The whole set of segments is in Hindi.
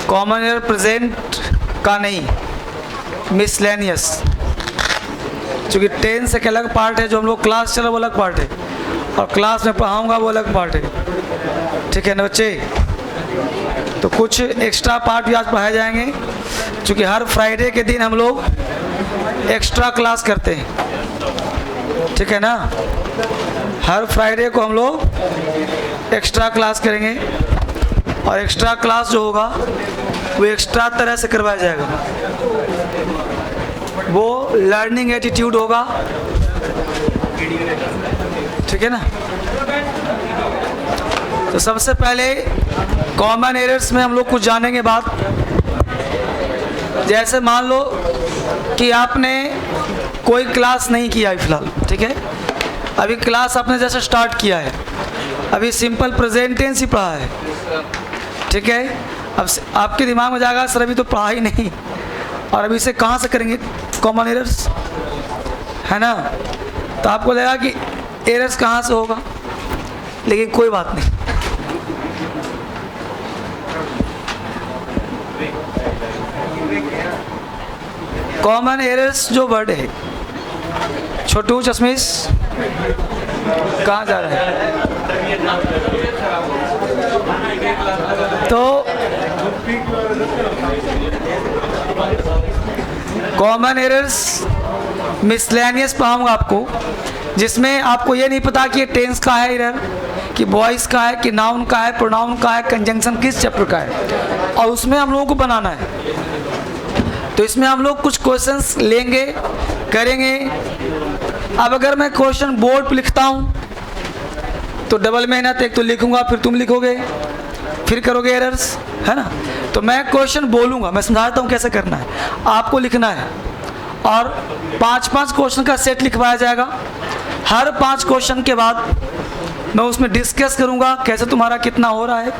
कॉमन एरर प्रेजेंट का नहीं, मिसलेनियस, क्योंकि टेंस एक अलग पार्ट है, जो हम लोग क्लास चला वो अलग पार्ट है, और क्लास में पढ़ाऊँगा वो अलग पार्ट है। ठीक है ना बच्चे? तो कुछ एक्स्ट्रा पार्ट भी आज पढ़ाए जाएंगे, क्योंकि हर फ्राइडे के दिन हम लोग एक्स्ट्रा क्लास करते हैं। ठीक है ना? हर फ्राइडे को हम लोग एक्स्ट्रा क्लास करेंगे, और एक्स्ट्रा क्लास जो होगा वो एक्स्ट्रा तरह से करवाया जाएगा। वो लर्निंग एटीट्यूड होगा। ठीक है ना? तो सबसे पहले कॉमन एरर्स में हम लोग कुछ जानेंगे बात। जैसे मान लो कि आपने कोई क्लास नहीं किया है फिलहाल, ठीक है? अभी क्लास आपने जैसे स्टार्ट किया है, अभी सिंपल प्रेजेंट टेंस ही पढ़ा है, ठीक है? अब आपके दिमाग में जाएगा सर अभी तो पढ़ा ही नहीं, और अभी से कहाँ से करेंगे कॉमन एरर्स, है ना? तो आपको लगेगा कि एरर्स कहाँ से होगा, लेकिन कोई बात नहीं। कॉमन एरर्स जो वर्ड है, छोटू चश्मिश कहाँ जा रहा है? तो कॉमन एरर्स मिसलेनियस पढ़ाऊंगा आपको, जिसमें आपको ये नहीं पता कि ये टेंस का है एरर, कि वॉइस का है, कि नाउन का है, प्रोनाउन का है, कंजंक्शन किस चैप्टर का है, और उसमें हम लोगों को बनाना है। तो इसमें हम लोग कुछ क्वेश्चंस लेंगे, करेंगे। अब अगर मैं क्वेश्चन बोर्ड पर लिखता हूँ तो डबल मेहनत, एक तो लिखूंगा फिर तुम लिखोगे फिर करोगे एरर्स, है ना? तो मैं क्वेश्चन बोलूँगा, मैं समझाता हूँ कैसे करना है, आपको लिखना है, और 5-5 क्वेश्चन का सेट लिखवाया जाएगा। हर 5 क्वेश्चन के बाद मैं उसमें डिस्कस करूँगा कैसे तुम्हारा कितना हो रहा है,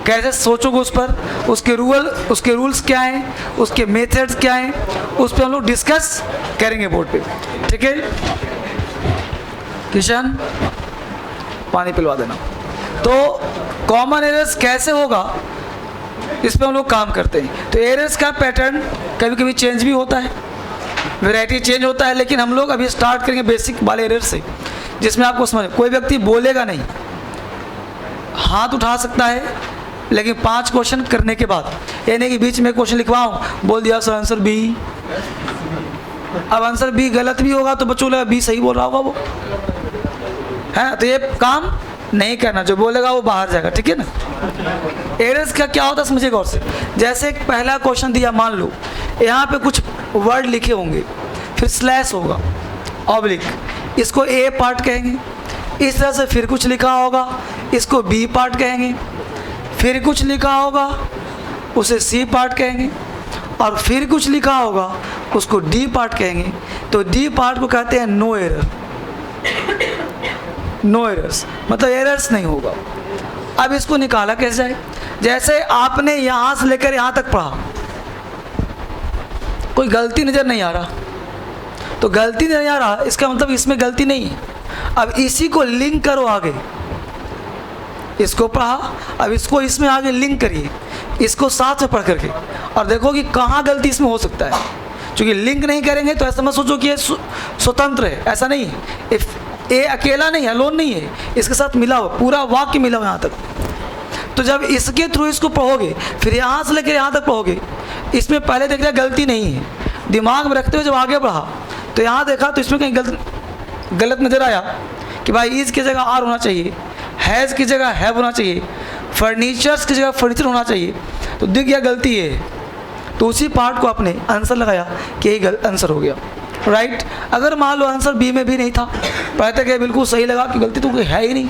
कैसे सोचोगे उस पर, उसके रूल्स क्या हैं, उसके मेथड्स क्या हैं, उस पर हम लोग डिस्कस करेंगे बोर्ड पे। ठीक है? किशन पानी पिलवा देना। तो कॉमन एरर्स कैसे होगा, इस पे हम लोग काम करते हैं। तो एरर्स का पैटर्न कभी कभी चेंज भी होता है, वैरायटी चेंज होता है, लेकिन हम लोग अभी स्टार्ट करेंगे बेसिक वाले एरर से, जिसमें आपको समझ, कोई व्यक्ति बोलेगा नहीं, हाथ उठा सकता है, लेकिन 5 क्वेश्चन करने के बाद, ये नहीं कि बीच में क्वेश्चन लिखवाऊँ, बोल दिया सर आंसर बी, अब आंसर बी गलत भी होगा तो बच्चों लगा बी सही बोल रहा होगा वो, है? तो ये काम नहीं करना, जो बोलेगा वो बाहर जाएगा। ठीक है ना? एरर्स का क्या होता है समझिए गौर से। जैसे एक पहला क्वेश्चन दिया, मान लो यहाँ पे कुछ वर्ड लिखे होंगे, फिर स्लैश होगा, ऑब्लिक, इसको ए पार्ट कहेंगे। इस तरह से फिर कुछ लिखा होगा, इसको बी पार्ट कहेंगे। फिर कुछ लिखा होगा, उसे सी पार्ट कहेंगे, और फिर कुछ लिखा होगा, उसको डी पार्ट कहेंगे। तो डी पार्ट को कहते हैं नो एरर, नो एरर्स, मतलब एरर्स नहीं होगा। अब इसको निकाला कैसे जाए? जैसे आपने यहाँ से लेकर यहाँ तक पढ़ा, कोई गलती नज़र नहीं आ रहा, तो गलती नहीं आ रहा इसका मतलब इसमें गलती नहीं है। अब इसी को लिंक करो आगे, इसको पढ़ा, अब इसको इसमें आगे लिंक करिए, इसको साथ में पढ़ करके, और देखो कि कहाँ गलती इसमें हो सकता है। क्योंकि लिंक नहीं करेंगे तो ऐसा मत सोचो कि ये स्वतंत्र है, ऐसा नहीं है। ये अकेला नहीं है, अलोन नहीं है, इसके साथ मिला हुआ, पूरा वाक्य मिला हुआ यहाँ तक। तो जब इसके थ्रू इसको पढ़ोगे, फिर यहाँ से लेकर यहाँ तक पढ़ोगे, इसमें पहले देख लिया गलती नहीं है, दिमाग में रखते हुए जब आगे बढ़ा तो यहाँ देखा तो इसमें कहीं गलत नज़र आया कि भाई इज की जगह आर होना चाहिए, हैज़ की जगह हैव होना चाहिए, फर्नीचर्स की जगह फर्नीचर होना चाहिए, तो दिख गया गलती है। तो उसी पार्ट को आपने आंसर लगाया कि यही आंसर हो गया, राइट? अगर मान लो आंसर बी में भी नहीं था, पढ़ते गए बिल्कुल सही लगा कि गलती तो कोई है ही नहीं,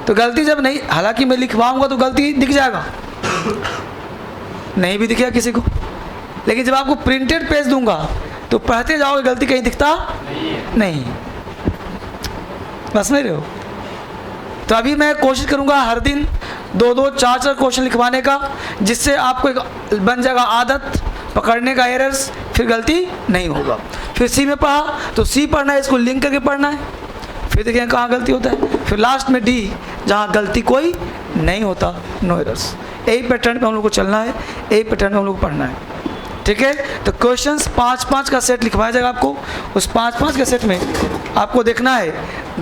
तो गलती जब नहीं, हालांकि मैं लिखवाऊंगा तो गलती दिख जाएगा, नहीं भी दिखेगा किसी को, लेकिन जब आपको प्रिंटेड पेज दूंगा तो पढ़ते जाओगे गलती कहीं दिखता नहीं, बस में रहे हो। तो अभी मैं कोशिश करूंगा हर दिन 2-2, 4-4 क्वेश्चन लिखवाने का, जिससे आपको एक बन जाएगा आदत पकड़ने का एरर्स, फिर गलती नहीं होगा। फिर सी में पढ़ा तो सी पढ़ना है, इसको लिंक करके पढ़ना है, फिर देखें कहाँ गलती होता है, फिर लास्ट में डी जहाँ गलती कोई नहीं होता, नो एरर्स। यही पैटर्न पे हम लोग को चलना है, यही पैटर्न पे हम लोग को पढ़ना है। ठीक है, तो क्वेश्चंस 5-5 का सेट लिखवाया जाएगा आपको। उस 5-5 के सेट में आपको देखना है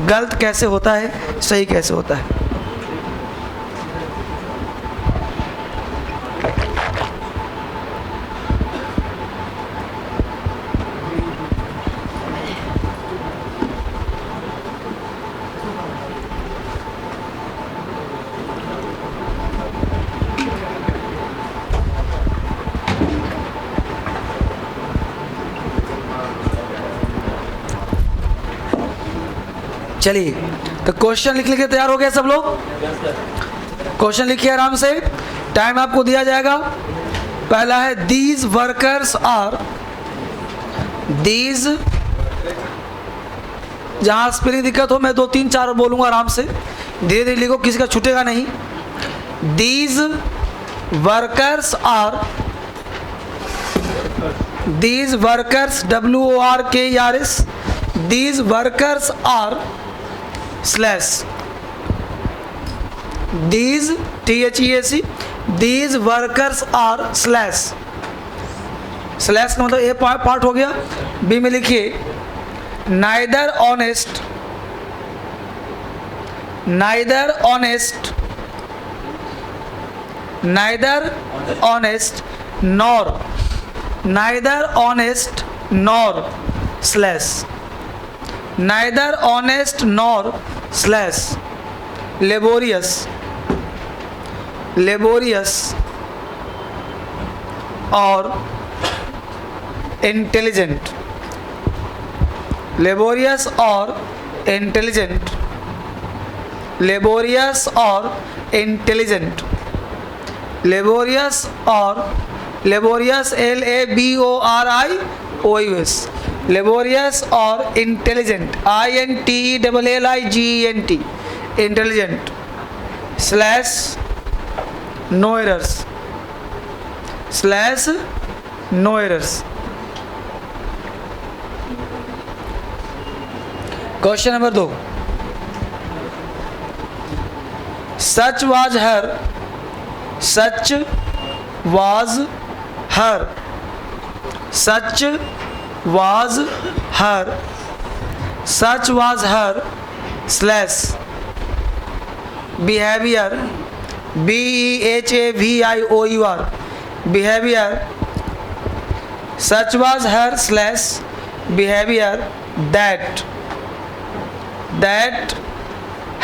गलत कैसे होता है, सही कैसे होता है। चलिए, तो क्वेश्चन लिख के तैयार हो गए सब लोग? क्वेश्चन लिखिए आराम से, टाइम आपको दिया जाएगा। पहला है दीज वर्कर्स आर, दीज, जहां स्पेलिंग दिक्कत हो मैं 2-3-4 बोलूंगा आराम से, धीरे धीरे लिखो, किसी का छूटेगा नहीं। These workers are, these workers, WORKERS, these workers are slash, these THEAC, these workers are slash, slash का मतलब ए पार्ट हो गया। बी में लिखिए neither honest, neither honest, neither honest nor, neither honest nor slash, neither honest nor slash, laborious, laborious और इंटेलिजेंट, लेबोरियस और इंटेलिजेंट, लेबोरियस और इंटेलिजेंट, लेबोरियस और लेबोरियस LABORIOUS, लेबोरियस और intelligent INTELLIGENT, intelligent slash no errors, slash no errors. Question number 2, such was her, such was her, such was her, such was her slash behaviour, BEHAVIOUR, behaviour, such was her slash behaviour that, that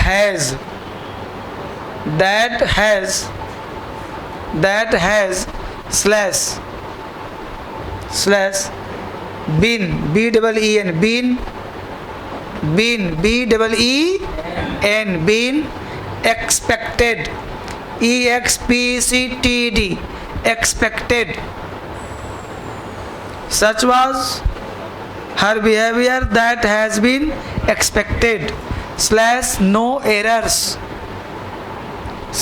has, that has, that has slash, slash been, BEEN, been, been, BEEN, been expected, EXPECTED, expected, such was her behavior that has been expected slash no errors,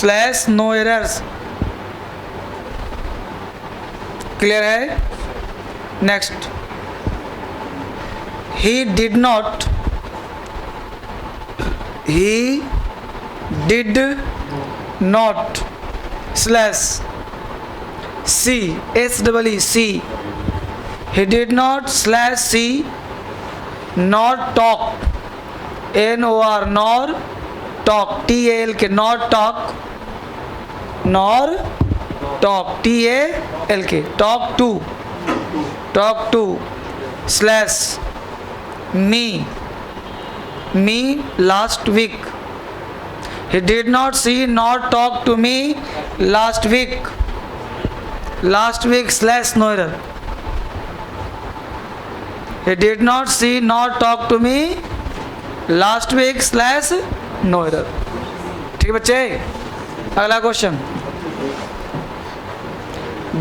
slash no errors। Clear है? Next, he did not, he did not slash C, SEEC, he did not slash C nor talk, NOR, nor talk, TALK, nor talk, nor talk, TALK, talk to, talk to slash me, me last week, he did not see nor talk to me last week, last week slash no error, he did not see nor talk to me last week slash no error। ठीक है बच्चे, अगला question,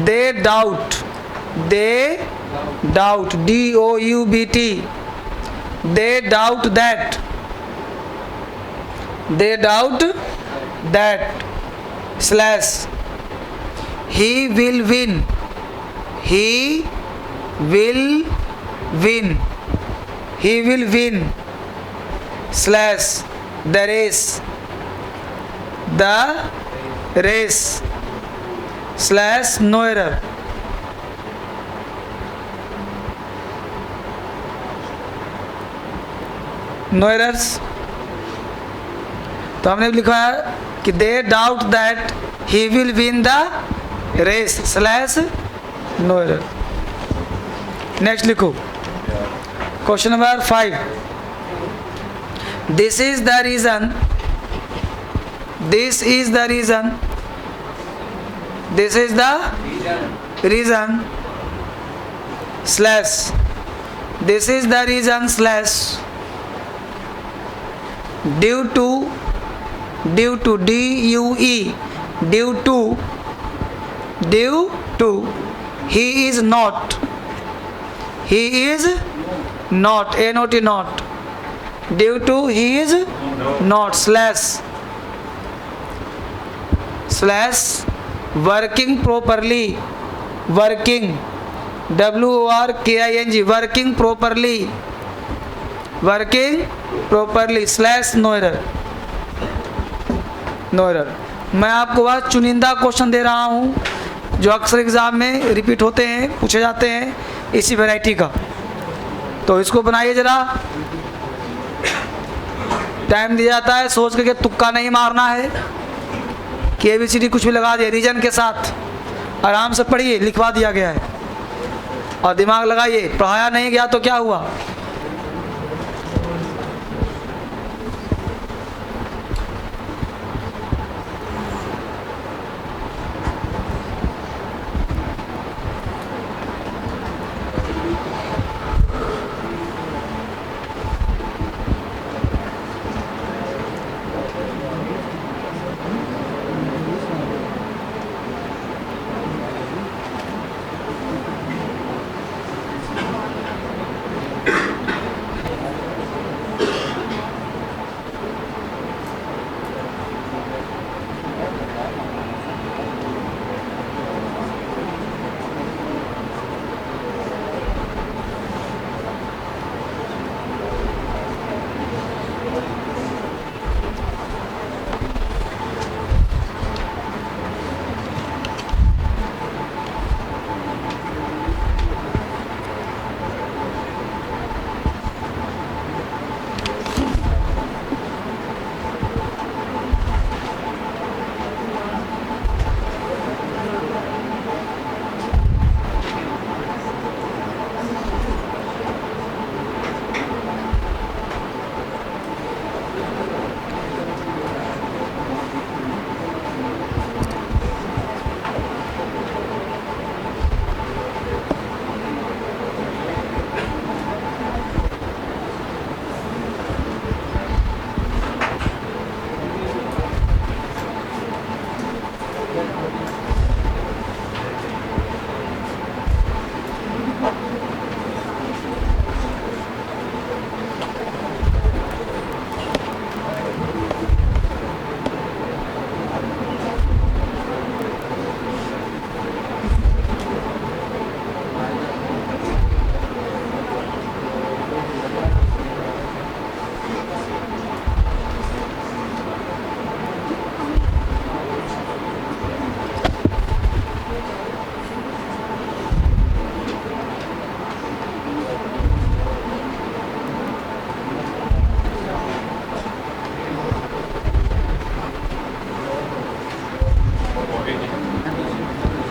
they doubt, they doubt, DOUBT, they doubt that, they doubt that slash he will win, he will win, he will win slash the race, the race slash no error. No errors. तो हमने लिखा है कि they doubt that he will win the race slash no error. Next लिखो question number 5। This is the reason, this is the reason, this is the reason slash, this is the reason slash due to DUE due to he is not not due to he is not slash working properly, working working properly slash no error। मैं आपको वह चुनिंदा क्वेश्चन दे रहा हूँ जो अक्सर एग्जाम में रिपीट होते हैं, पूछे जाते हैं इसी वैरायटी का। तो इसको बनाइए जरा, टाइम दिया जाता है, सोच करके तुक्का नहीं मारना है कि ABCD कुछ भी लगा दिए। रीजन के साथ आराम से पढ़िए, लिखवा दिया गया है और दिमाग लगाइए। पढ़ाया नहीं गया तो क्या हुआ?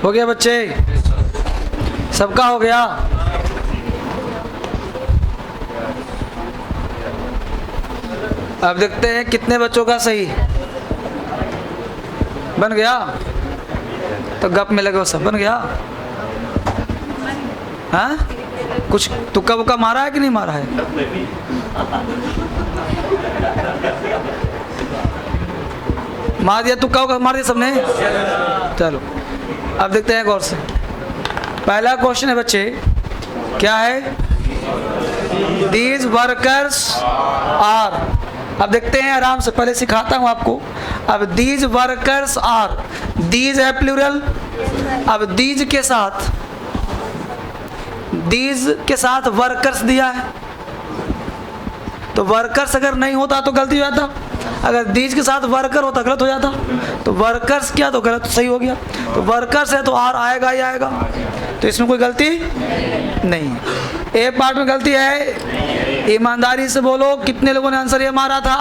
हो गया बच्चे? सबका हो गया? अब देखते हैं कितने बच्चों का सही बन गया। तो गप में लगे हो सब, बन गया? हाँ, कुछ तुक्का बुक्का मारा है कि नहीं मारा है? मार दिया, तुक्का बुक्का मार दिया सबने? चलो अब देखते हैं गौर से। पहला क्वेश्चन है बच्चे, क्या है? These workers are. अब देखते हैं आराम से, पहले सिखाता हूं आपको। अब दीज वर्कर्स आर, दीज है प्लूरल। अब दीज के साथ वर्कर्स दिया है, तो वर्कर्स अगर नहीं होता तो गलती हो जाता। अगर दीज के साथ वर्कर होता गलत हो जाता, तो वर्कर्स किया तो गलत सही हो गया, तो वर्कर्स है तो आर आएगा ही आएगा, तो इसमें कोई गलती नहीं है। ए पार्ट में गलती है, ईमानदारी से बोलो कितने लोगों ने आंसर ये मारा था?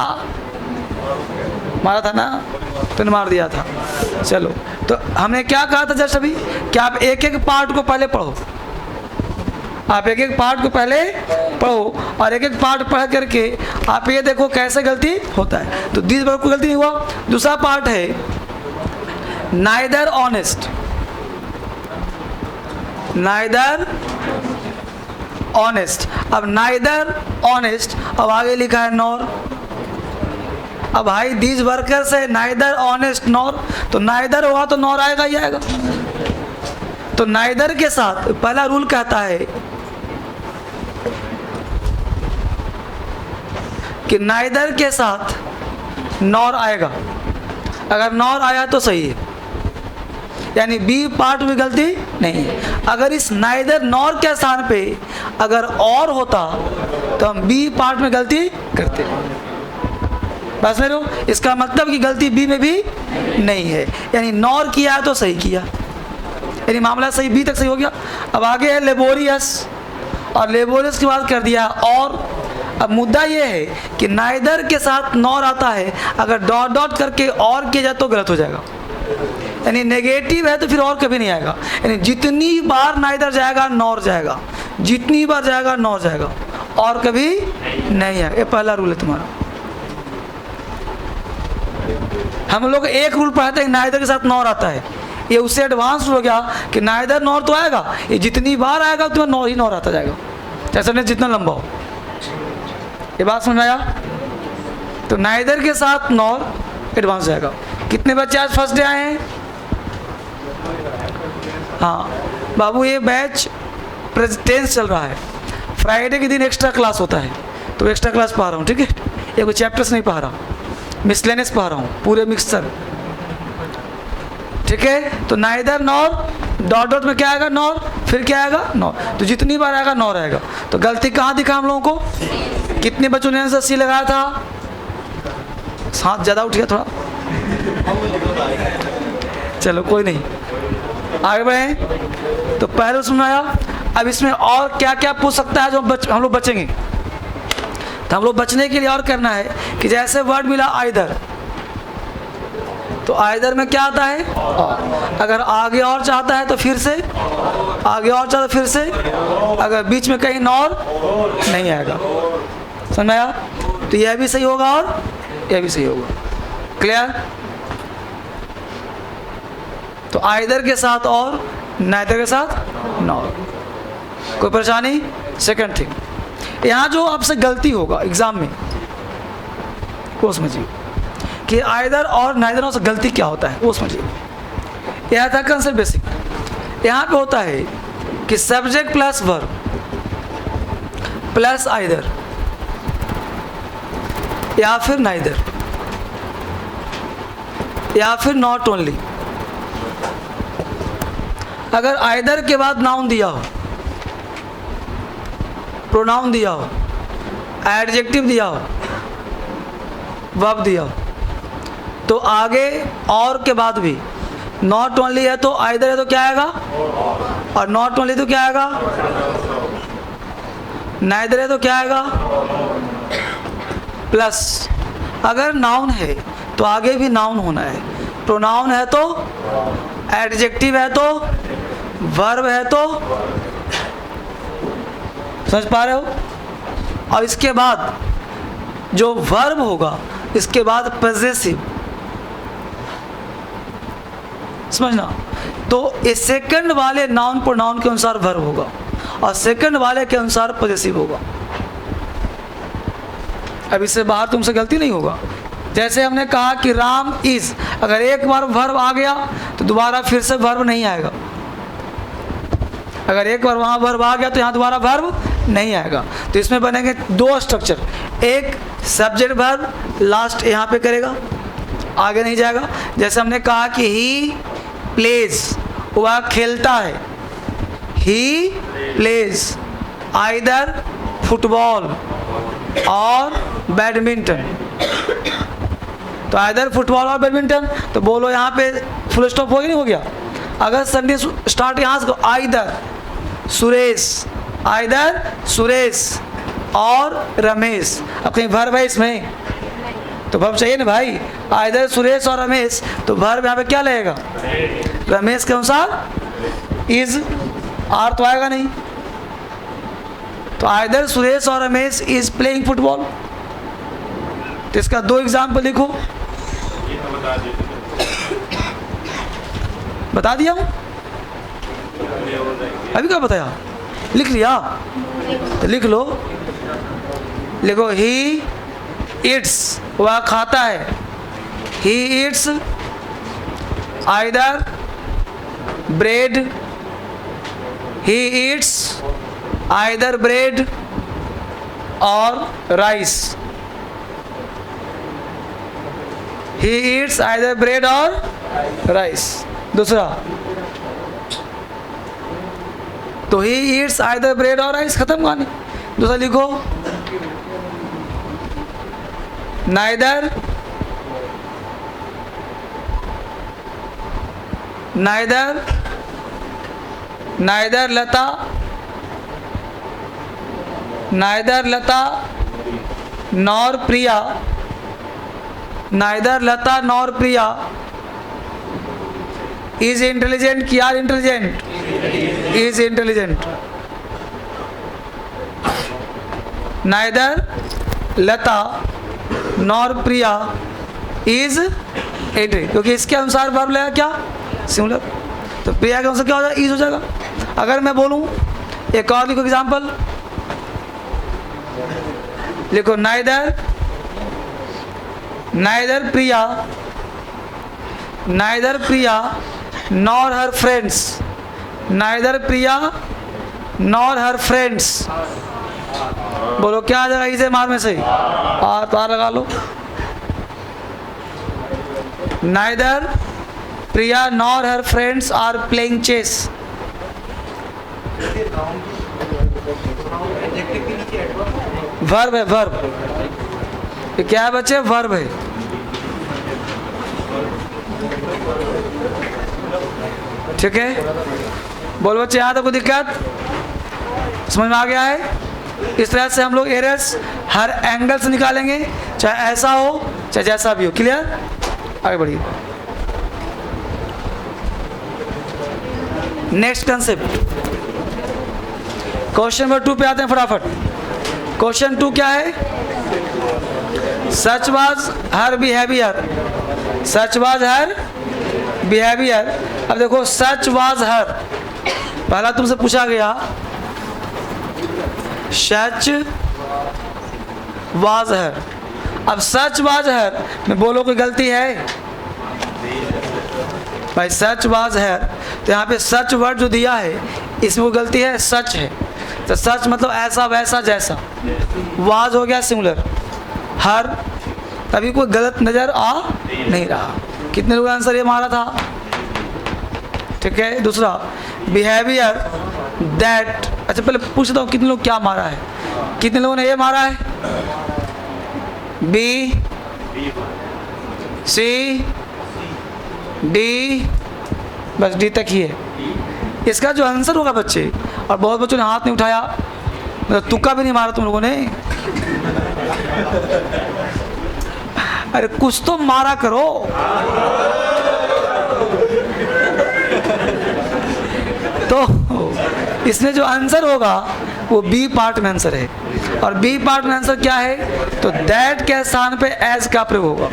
मारा था ना, तुमने मार दिया था। चलो, तो हमने क्या कहा था जस्ट अभी कि आप एक एक पार्ट को पहले पढ़ो, आप एक एक पार्ट को पहले पढ़ो और एक एक पार्ट पढ़ करके आप ये देखो कैसे गलती होता है। तो दिस बार कोई गलती नहीं हुआ। दूसरा पार्ट है नाइदर ऑनेस्ट, नाइदर ऑनेस्ट। अब नाइदर ऑनेस्ट, अब आगे लिखा है नॉर। अब भाई दीज वर्कर्स है नाइदर ऑनेस्ट नॉर, तो नाइदर होगा तो नॉर आएगा ही आएगा। तो नाइदर के साथ पहला रूल कहता है कि नाइदर के साथ नॉर आएगा, अगर नॉर आया तो सही है, यानी बी पार्ट में गलती नहीं है। अगर इस नाइदर नॉर के स्थान पे अगर और होता तो हम बी पार्ट में गलती करते। बस मेरे इसका मतलब कि गलती बी में भी नहीं है, यानी नॉर किया तो सही किया, यानी मामला सही बी तक सही हो गया। अब आगे है लेबोरियस, और लेबोरियस की बात कर दिया। और अब मुद्दा ये है कि नाइदर के साथ नॉर आता है, अगर डॉट डॉट करके और किया जाए तो गलत हो जाएगा, यानी नेगेटिव है तो फिर और कभी नहीं आएगा। यानी जितनी बार नाइदर जाएगा नॉर जाएगा, जितनी बार जाएगा नॉर जाएगा, और कभी नहीं आएगा। ये पहला रूल है तुम्हारा। हम लोग एक रूल पढ़ाते हैं नाइदर के साथ नॉर आता है, ये उससे एडवांस हो गया कि नाइदर नॉर तो आएगा, ये जितनी बार आएगा उतना नॉर ही नॉर आता जाएगा, जैसे नहीं जितना लंबा हो। ये बात समझ आया? तो नाइदर के साथ नॉर एडवांस जाएगा। कितने बच्चे आज फर्स्ट डे आए हैं? हाँ बाबू, ये बैच टेंस चल रहा है, फ्राइडे के दिन एक्स्ट्रा क्लास होता है, तो एक्स्ट्रा क्लास पढ़ा रहा हूँ, ठीक है? ये कोई चैप्टर्स नहीं पढ़ा रहा, मिसलेनियस पढ़ा रहा हूँ, पूरे मिक्सचर, ठीक है? तो नाइदर नॉर, डॉट डॉट में क्या आएगा? नॉर, फिर क्या आएगा? नॉर। तो जितनी बार आएगा नॉर आएगा। तो गलती कहाँ दिखा हम लोगों को? कितने बच्चों ने आंसर सी लगाया था? हाथ ज़्यादा उठ गया थोड़ा, चलो कोई नहीं, आगे बढ़े। तो पहले उसमें आया। अब इसमें और क्या क्या पूछ सकता है जो हम लोग बचेंगे? तो हम लोग बचने के लिए और करना है कि जैसे वर्ड मिला आइदर, तो आइदर में क्या आता है? अगर आगे और चाहता है तो फिर से, आगे और चाहता है फिर से, अगर बीच में कहीं नॉर नहीं आएगा। समझ आया? तो यह भी सही होगा और यह भी सही होगा। क्लियर? तो आइदर के साथ और, नाइदर के साथ नॉर। कोई परेशानी? सेकंड थिंग, यहाँ जो आपसे गलती होगा एग्जाम में वो समझिए कि आइदर और नाइदर से गलती क्या होता है, वो समझिए। यह था कंसेप्ट बेसिक। यहाँ पे होता है कि subject plus verb plus either या फिर नाइदर या फिर नॉट ओनली। अगर आइदर के बाद नाउन दिया हो, प्रोनाउन दिया हो, एडजेक्टिव दिया हो, वर्ब दिया हो, तो आगे और के बाद भी नॉट ओनली है तो आइदर है तो क्या आएगा? और नॉट ओनली तो क्या आएगा? नाइदर है तो क्या आएगा? प्लस। अगर नाउन है तो आगे भी नाउन होना है, प्रोनाउन है तो, एडजेक्टिव है तो, वर्ब है तो। समझ पा रहे हो? और इसके बाद जो वर्ब होगा इसके बाद पॉजेसिव, समझना। तो इस सेकंड वाले नाउन प्रोनाउन के अनुसार वर्ब होगा और सेकंड वाले के अनुसार पॉजेसिव होगा। अब इससे बाहर तुमसे गलती नहीं होगा। जैसे हमने कहा कि राम इज, अगर एक बार वर्ब आ गया तो दोबारा फिर से वर्ब नहीं आएगा। अगर एक बार वहाँ वर्ब आ गया तो यहाँ दोबारा वर्ब नहीं आएगा। तो इसमें बनेंगे दो स्ट्रक्चर, एक सब्जेक्ट वर्ब लास्ट यहाँ पे करेगा, आगे नहीं जाएगा। जैसे हमने कहा कि ही प्लेज, वह खेलता है, ही प्लेज आइदर फुटबॉल और बैडमिंटन। तो आइदर फुटबॉल और बैडमिंटन। तो बोलो यहाँ पे फुल स्टॉप हो गया नहीं हो गया। अगर सेंटेंस स्टार्ट यहाँ से आइदर सुरेश और रमेश, अब कहीं वर्ब है इसमें तो वर्ब चाहिए ना भाई। आइदर सुरेश और रमेश, तो वर्ब यहाँ पे क्या लगेगा, रमेश के अनुसार इज, आर तो आएगा नहीं। तो आइदर सुरेश और रमेश इज प्लेइंग फुटबॉल। तो इसका 2 एग्जाम्पल लिखो। बता दिया हूँ, अभी क्या बताया, लिख लिया तो लिख लो। लिखो ही ईट्स, वह खाता है, he eats either bread, he eats either bread or rice, he eats either bread or rice. दूसरा, तो he eats either bread or rice, खत्म कहानी। दूसरा लिखो neither Lata nor Priya is intelligent कि are intelligent, is intelligent. Neither Lata nor Priya is intelligent, क्योंकि इसके अनुसार वर्ब लगेगा क्या, सिंगुलर। तो प्रिया के अनुसार क्या हो जाएगा, इज हो जाएगा। अगर मैं बोलूं, एक और लिखो एग्जाम्पल, लिखो neither Priya nor her friends, neither Priya nor her friends. बोलो क्या आ जाएगा, इसे मार में से आर लगा लो। Neither Priya nor her friends are playing chess. Verb है, वर्ब। ये क्या है बच्चे, वर्ब है। ठीक है, बोल बच्चे यहाँ तक कोई दिक्कत समझ में आ गया है। इस तरह से हम लोग एरर्स हर एंगल से निकालेंगे, चाहे ऐसा हो चाहे जैसा भी हो। क्लियर, आगे बढ़िए। नेक्स्ट कंसेप्ट, क्वेश्चन नंबर 2 पे आते हैं फटाफट। क्वेश्चन 2 क्या है, such was her behaviour, such was her behaviour. अब देखो सच वाज हर, पहला तुमसे पूछा गया सच वाज हर। अब सच वाज हर में बोलो कोई गलती है भाई, सच वाज हर, तो यहाँ पे सच वर्ड जो दिया है इसमें वो गलती है, सच है। तो सच मतलब ऐसा वैसा जैसा, वाज हो गया सिंगुलर, हर अभी कोई गलत नजर आ नहीं रहा। कितने लोगों ने आंसर ये मारा था, ठीक है। दूसरा बिहेवियर दैट, अच्छा पहले पूछता हूँ कितने लोग क्या मारा है, कितने लोगों ने ये मारा है, बी सी डी, बस डी तक ही है इसका जो आंसर होगा बच्चे। और बहुत बच्चों ने हाथ नहीं उठाया, मतलब तुक्का भी नहीं मारा तुम लोगों ने। अरे कुछ तो मारा करो। तो इसमें जो आंसर होगा वो बी पार्ट में आंसर है। और बी पार्ट में आंसर क्या है, तो दैट के स्थान पे एज का प्रयोग होगा।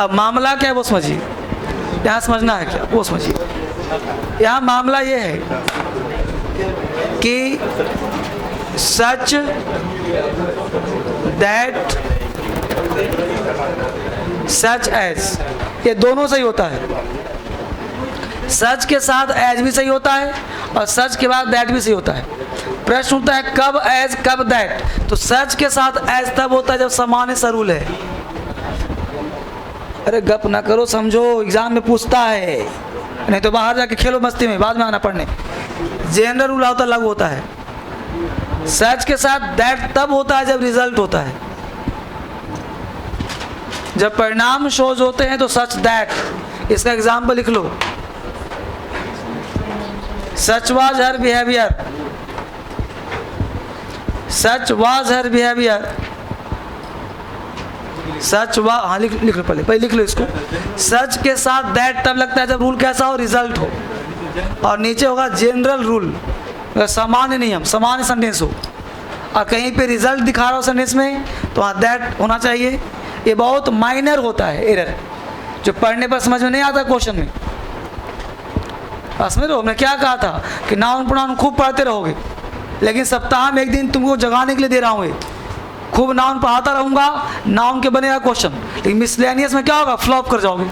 अब मामला क्या है वो समझिए, यहाँ समझना है क्या वो समझिए। यहाँ मामला ये है कि सच दैट सच एज, ये दोनों सही होता है। सच के साथ एज भी सही होता है और सच के बाद दैट भी सही होता है। प्रश्न होता है कब एज कब दैट, तो सच के साथ एज तब होता है जब सामान्य सा रूल है। अरे गप ना करो, समझो, एग्जाम में पूछता है, नहीं तो बाहर जाके खेलो मस्ती में, बाद में आना पढ़ने। जनरल रूल होता लागू होता है। सच के साथ दैट तब होता है जब रिजल्ट होता है। जब परिणाम शोज होते हैं तो सच दैट, इसका एग्जाम्पल लिख लो। Such was her behaviour, such was her behaviour, such was, हाँ लिख लो, पहले लिख लो इसको। सच के साथ दैट तब लगता है जब रूल कैसा हो, रिजल्ट हो, और नीचे होगा जनरल रूल, सामान्य नियम, सामान्य सेंटेंस हो, और कहीं पे रिजल्ट दिखा रहा हो सेंटेंस में तो हाँ दैट होना चाहिए। ये बहुत माइनर होता है एरर, जो पढ़ने पर समझ में नहीं आता क्वेश्चन में। समझ लो, हमने क्या कहा था कि नाउन प्रोनाउन खूब पढ़ते रहोगे, लेकिन सप्ताह में एक दिन तुमको जगाने के लिए दे रहा हूँ, खूब नाउन पढ़ाता रहूँगा, नाउन के बनेगा क्वेश्चन, लेकिन मिसलेनियस में क्या होगा, फ्लॉप कर जाओगे।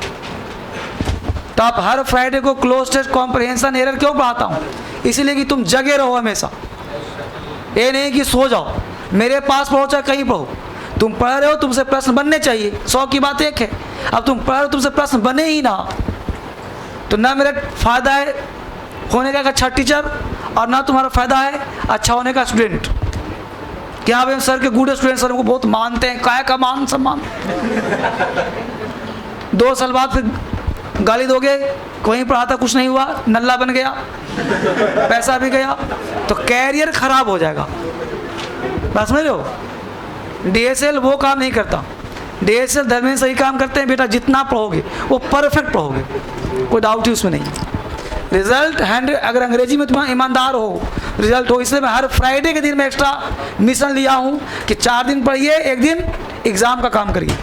तो आप हर फ्राइडे को क्लोज टेस्ट कॉम्प्रहेंशन एरर क्यों पढ़ाता हूँ, इसीलिए कि तुम जगे रहो हमेशा, ये नहीं कि सो जाओ। मेरे पास पढ़ो चाहे कहीं पढ़ो, तुम पढ़ रहे हो, तुमसे प्रश्न बनने चाहिए, 100 की बात एक है। अब तुम पढ़ रहे हो, तुमसे प्रश्न बने ही ना, तो ना मेरा फायदा है होने का एक अच्छा टीचर, और ना तुम्हारा फायदा है अच्छा होने का स्टूडेंट। क्या भाई सर के गुड स्टूडेंट सर को बहुत मानते हैं, काय का मान सम्मान। 2 साल बाद फिर गाली दोगे, कोई पढ़ाता कुछ नहीं हुआ, नल्ला बन गया, पैसा भी गया, तो कैरियर खराब हो जाएगा। बस समझ रहे हो, DSL वो काम नहीं करता। DSL धर्मेंद्र सही काम करते हैं, बेटा जितना पढ़ोगे वो परफेक्ट पढ़ोगे, कोई डाउट ही उसमें नहीं। रिजल्ट हैंड, अगर अंग्रेजी में तुम ईमानदार हो, रिजल्ट हो, इसलिए मैं हर फ्राइडे के दिन में एक्स्ट्रा मिशन लिया हूँ कि 4 दिन पढ़िए, 1 दिन एग्जाम का काम करिए।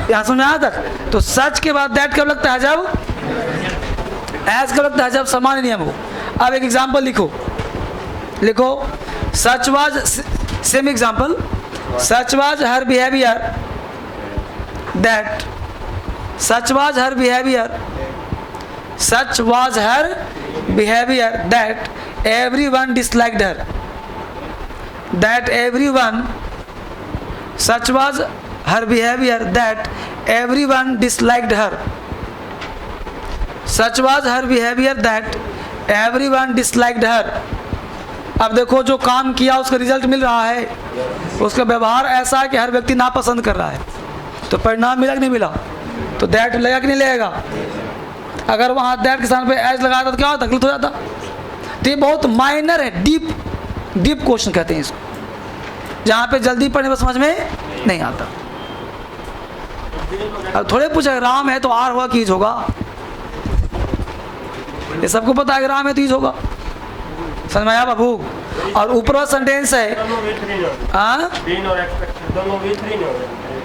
यहाँ समझ आया तक? तो सच के बाद दैट कब लगता है, जब एज कब लगता है, जब सामान्य नियम हो। अब एक एग्जाम्पल लिखो, such was, same example, such was her behaviour that, such was her behaviour, such was her behavior that everyone disliked her, that everyone, such was her behavior that everyone disliked her, such was her behavior that everyone disliked her। अब देखो जो काम किया उसका रिजल्ट मिल रहा है, उसका व्यवहार ऐसा है कि हर व्यक्ति नापसंद कर रहा है, तो परिणाम मिला कि नहीं मिला, तो दैट लगेगा कि नहीं लगेगा। अगर वहाँ दैट के स्थान पे एज लगाया था तो क्या होता, गलत हो जाता। तो ये बहुत माइनर है, डीप क्वेश्चन कहते हैं इसको, जहाँ पे जल्दी पढ़ने पर समझ में नहीं आता। अब थोड़े पूछा राम है तो आर होगा कि ईज होगा, ये सबको पता है कि राम है तो ईज होगा, समझ में आया बाबू। और ऊपर सेंटेंस है,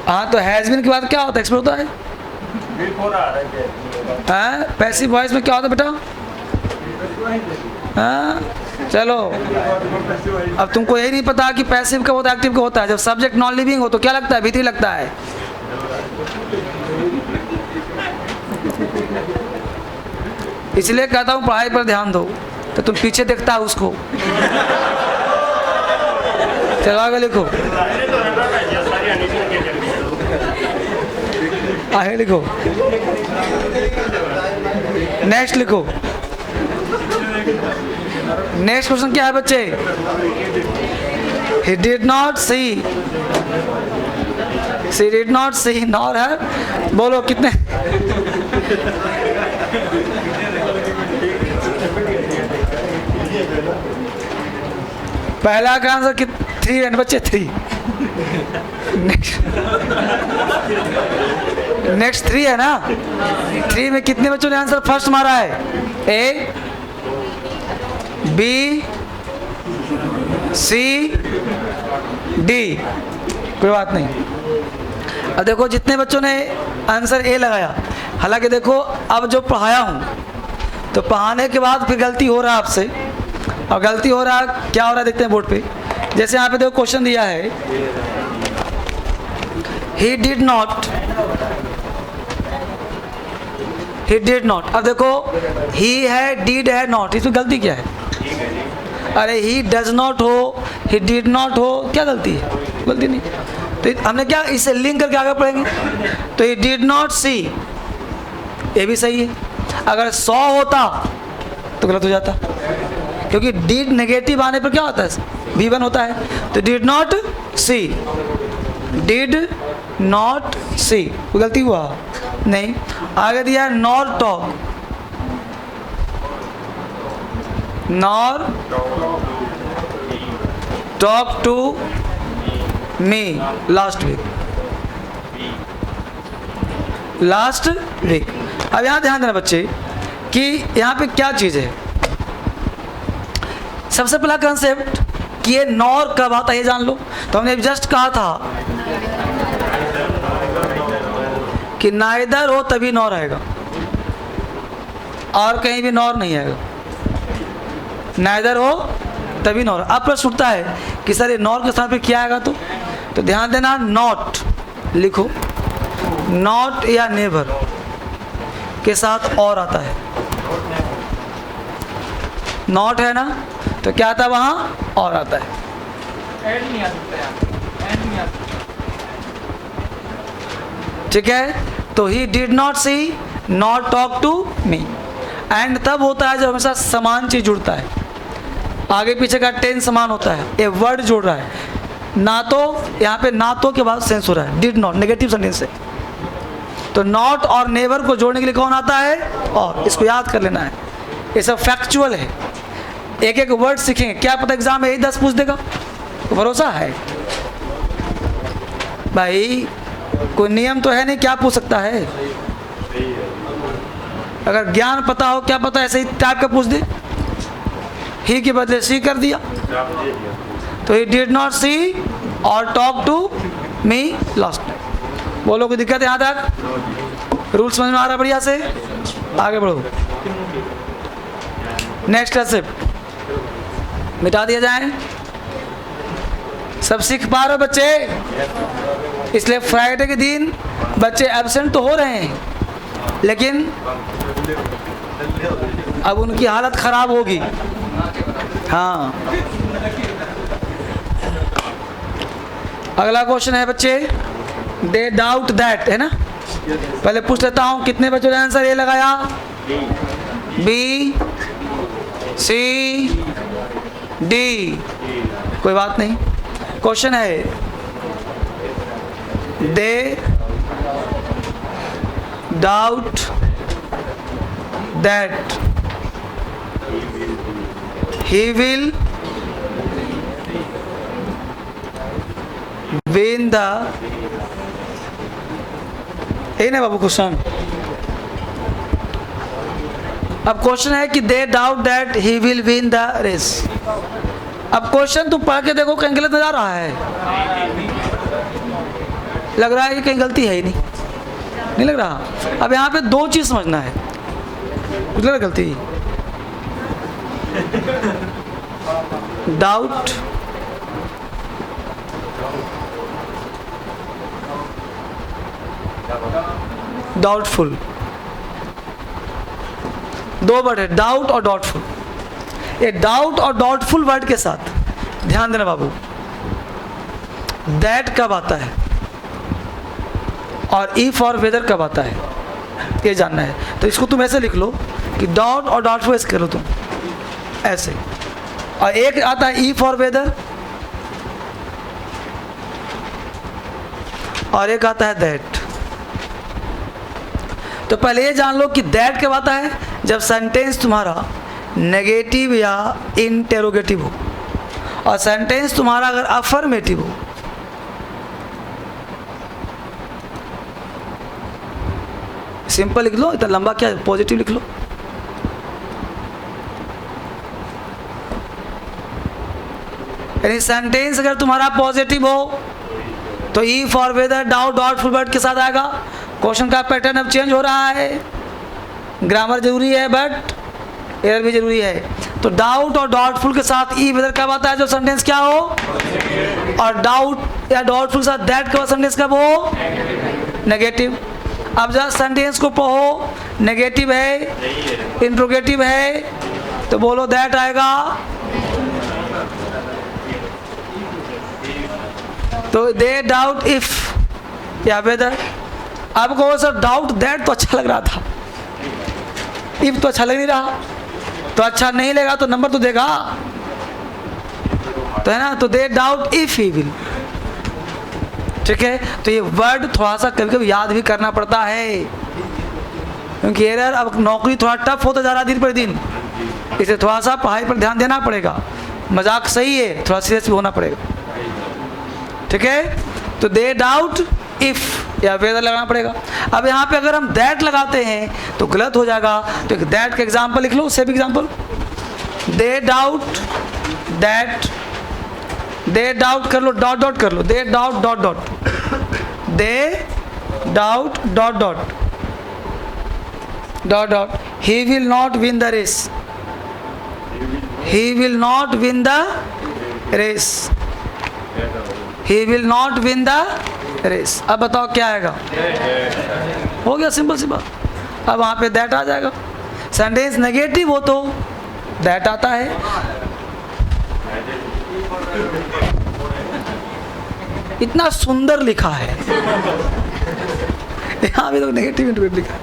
हाँ तो हैज बीन के बाद क्या होता है, एक्सपेक्ट होता है। पैसिव वॉइस में क्या होता है बेटा, चलो अब तुमको यही नहीं पता कि पैसिव कब होता है, एक्टिव कब होता है। जब सब्जेक्ट नॉन लिविंग हो तो क्या लगता है, भीतरी लगता है। इसलिए कहता हूँ पढ़ाई पर ध्यान दो, तो तुम पीछे देखता है उसको। चलो आगे लिखो, आगे लिखो, नेक्स्ट लिखो। नेक्स्ट क्वेश्चन क्या है बच्चे, he did not see, she did not see nor her, बोलो कितने। पहला का आंसर 3 है बच्चे, 3। नेक्स्ट 3 है ना, 3 में कितने बच्चों ने आंसर फर्स्ट मारा है, A, B, C, D, कोई बात नहीं। अब देखो जितने बच्चों ने आंसर A लगाया, हालांकि देखो अब जो पढ़ाया हूँ तो पढ़ाने के बाद फिर गलती हो रहा है आपसे, और गलती हो रहा है क्या हो रहा है देखते हैं बोर्ड पे। जैसे यहाँ पे देखो क्वेश्चन दिया है, he did not, he did not। अब देखो he है, did है, not, इसमें गलती क्या है। अरे he does not हो, he did not हो, क्या गलती है, गलती नहीं। तो हमने क्या इसे लिंक करके आगे पढ़ेंगे, तो he did not see, ये भी सही है। अगर 100 होता तो गलत हो जाता, क्योंकि did नेगेटिव आने पर क्या होता है, V1 होता है। तो did not see, did not see, कोई गलती हुआ नहीं। आगे दिया है nor talk, nor talk to me last week, last week. अब यहाँ ध्यान देना बच्चे कि यहाँ पे क्या चीज़ है। सबसे पहला कंसेप्ट कि ये नॉर कब आता है ये जान लो। तो हमने जस्ट कहा था कि नाइदर हो तभी नॉर आएगा, और कहीं भी नॉर नहीं आएगा। नाइदर हो तभी नॉर। अब प्रश्न उठता है कि सर ये नॉर के स्थान पर क्या आएगा? तो ध्यान देना, नॉट लिखो, नॉट या नेवर के साथ और आता है। नॉट है ना, तो क्या आता है वहाँ? और आता है। ऐड नहीं आ सकता यार, ऐड नहीं आ सकता। ठीक है, तो he did not see not talk to me. And तब होता है जब हमेशा समान चीज जुड़ता है, आगे पीछे का टेंस समान होता है, ए वर्ड जुड़ रहा है। ना तो यहाँ पे ना तो के बाद सेंस हो रहा है, डिड नॉट नेगेटिव सेंटेंस है। तो नॉट और नेवर को जोड़ने के लिए कौन आता है? और। इसको याद कर लेना है, ये सब फैक्चुअल है। एक एक वर्ड सीखेंगे, क्या पता एग्जाम में यही 10 पूछ देगा, तो भरोसा है भाई? कोई नियम तो है नहीं, क्या पूछ सकता है? अगर ज्ञान पता हो, क्या पता ऐसे ही टाइप का पूछ दे, ही के बदले सी कर दिया। तो ही डिड नॉट सी और टॉक टू मी लास्ट। बोलो कोई दिक्कत है यहाँ तक? रूल समझ में आ रहा बढ़िया से? आगे बढ़ो। नेक्स्ट कंसेप्ट मिटा दिया जाए। सब सीख पा रहे बच्चे? इसलिए फ्राइडे के दिन बच्चे एब्सेंट तो हो रहे हैं, लेकिन अब उनकी हालत खराब होगी। हाँ, अगला क्वेश्चन है बच्चे, दे डाउट दैट, है ना? पहले पूछ लेता हूं कितने बच्चों ने आंसर ए लगाया? B, C, D. कोई बात नहीं। क्वेश्चन है, they doubt that he will win the, यही ना बाबू क्वेश्चन? अब क्वेश्चन है कि they doubt that he will win the race. अब क्वेश्चन तुम पढ़ के देखो, कहीं गलत नजर आ रहा है? लग रहा है कि कहीं गलती है ही नहीं लग रहा। अब यहाँ पे दो चीज समझना है, कुछ लग रहा गलती? डाउट डाउटफुल, दो वर्ड है, डाउट और डाउटफुल। ये डाउट और डाउटफुल वर्ड के साथ ध्यान देना बाबू, दैट कब आता है और इफ और वेदर कब आता है, ये जानना है। तो इसको तुम ऐसे लिख लो कि डाउट और डाउटफुल ऐसे करो तुम ऐसे, और एक आता है इफ और वेदर, और एक आता है दैट। तो पहले ये जान लो कि दैट कब आता है? जब सेंटेंस तुम्हारा नेगेटिव या इंटेरोगेटिव हो, और सेंटेंस तुम्हारा अगर अफर्मेटिव हो। सिंपल लिख लो, इतना लंबा क्या, पॉजिटिव लिख लो। यानी सेंटेंस अगर तुम्हारा पॉजिटिव हो तो इफ और वेदर डाउट डाउटफुल वर्ड के साथ आएगा। क्वेश्चन का पैटर्न अब चेंज हो रहा है, ग्रामर जरूरी है बट एरर भी जरूरी है। तो डाउट और डाउटफुल के साथ ई वेदर कब आता है? जो सेंटेंस क्या हो, और डाउट या डाउटफुल के साथ दैट का सेंटेंस कब हो? नेगेटिव। अब जब सेंटेंस को पढ़ो, नेगेटिव है, इंट्रोगेटिव है, तो बोलो दैट आएगा। तो दे डाउट इफ या वेदर। अब कहो सर डाउट दैट तो अच्छा लग रहा था, इफ तो अच्छा लग नहीं रहा। तो अच्छा नहीं लगा तो नंबर तो देगा, तो है ना? तो दे डाउट इफ ही विल, ठीक है, तो ये वर्ड थोड़ा सा कभी कभी याद भी करना पड़ता है, क्योंकि एरर अब नौकरी थोड़ा टफ होता जा रहा है दिन पर दिन, इसे थोड़ा सा पढ़ाई पर ध्यान देना पड़ेगा। मजाक सही है, थोड़ा सीरियस भी होना पड़ेगा। ठीक है, तो दे डाउट इफ या वेदर लगाना पड़ेगा। अब यहाँ पे अगर हम दैट लगाते हैं तो गलत हो जाएगा, तो एक दैट का एग्जाम्पल लिख लो, same example. They doubt that, they doubt कर लो, डॉट डॉट कर लो, they doubt dot dot, they doubt dot dot dot dot, he will not win the race, he will not win the race, he will not win the race. अब बताओ क्या आएगा? हो गया, सिंपल सी बात। अब वहाँ पे दैट आ जाएगा। सेंटेंस नेगेटिव हो तो दैट आता है। इतना सुंदर लिखा है यहाँ भी तो नेगेटिव इंटरव्यू लिखा है।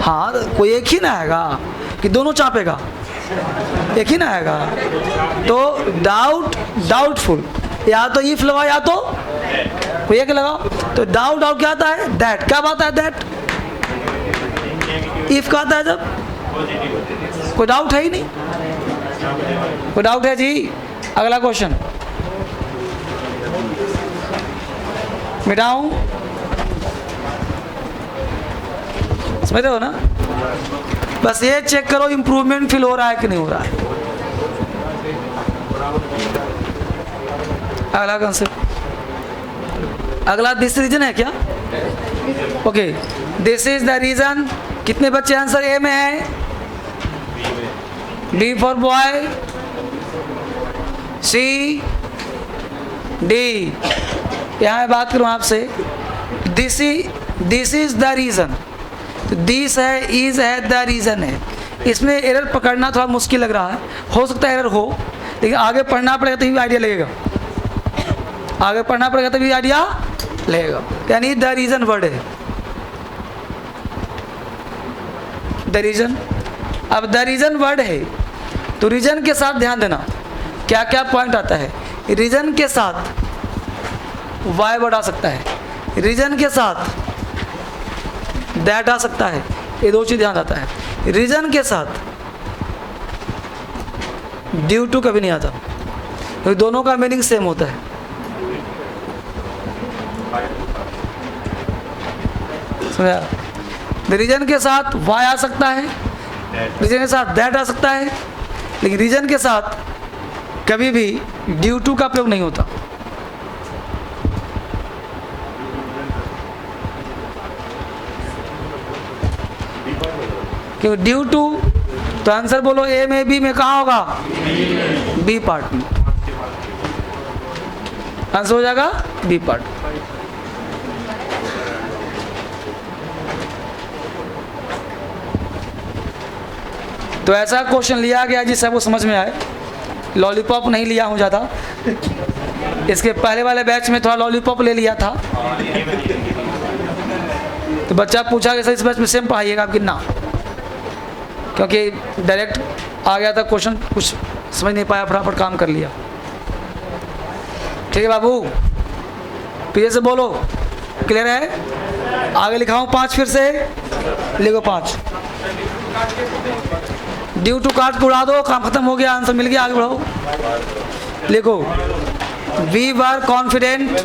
हाँ, कोई एक ही ना आएगा कि दोनों चापेगा, एक ही ना आएगा। तो डाउट, डाउटफुल, या तो इफ लगा या तो कोई एक लगाओ। तो डाउट डाउट क्या आता है? दैट। क्या बात है दैट? इफ का आता है जब कोई डाउट है ही नहीं। कोई डाउट है जी? अगला क्वेश्चन मिटाऊं, समझ रहे हो ना? बस ये चेक करो इंप्रूवमेंट फील हो रहा है कि नहीं हो रहा है। अगला कंसेप्ट, अगला दिस रीजन है क्या? Okay, this is the reason. कितने बच्चे आंसर ए में है? B for boy, C, D. यहाँ मैं बात करूँ आपसे, दिस इज द रीजन। तो दिस है, इज है, द रीजन है। इसमें एरर पकड़ना थोड़ा मुश्किल लग रहा है, हो सकता है एरर हो, लेकिन आगे पढ़ना पड़ेगा तभी आइडिया लगेगा, आगे पढ़ना पड़ेगा तभी आइडिया लगेगा। यानी द रीजन वर्ड है, द रीजन। अब द रीजन वर्ड है तो रीजन के साथ ध्यान देना क्या क्या पॉइंट आता है। रीजन के साथ वाई वर्ड आ सकता है, रीजन के साथ दैट आ सकता है, ये दो चीज ध्यान आता है। रीजन के साथ ड्यू टू कभी नहीं आता, तो दोनों का मीनिंग सेम होता है। समझा? रीजन के साथ वाई आ सकता है, रीजन के साथ दैट आ सकता है, लेकिन रीजन के साथ कभी भी ड्यू टू का प्रयोग नहीं होता। क्यों ड्यू टू? तो आंसर बोलो, ए में बी में कहाँ होगा? बी पार्ट में आंसर हो जाएगा, बी पार्ट। तो ऐसा क्वेश्चन लिया गया जिससे वो समझ में आए। लॉलीपॉप नहीं लिया हूँ ज़्यादा, इसके पहले वाले बैच में थोड़ा लॉलीपॉप ले लिया था, तो बच्चा पूछा कि सर इस बैच में सेम पढ़ाइएगा आप कितना, क्योंकि डायरेक्ट आ गया था क्वेश्चन, कुछ समझ नहीं पाया, फटाफट काम कर लिया। ठीक है बाबू, पीछे से बोलो, क्लियर है? आगे लिखाऊं 5 फिर से लिखो 5। ड्यू टू काट को उड़ा दो, काम खत्म हो गया, आंसर मिल गया, आगे बढ़ो। लिखो we were confident,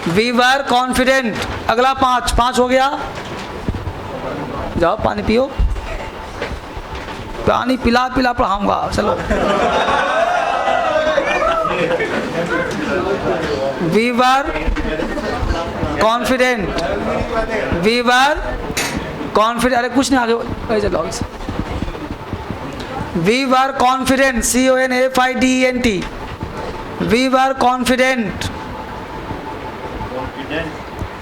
we were confident. अगला 5 हो गया, जाओ पानी पियो, पानी पिला पिला पढ़ाऊंगा, चलो। We were confident, we were confident, अरे कुछ नहीं आगे चलो। We were confident, CONFIDENT, we were confident,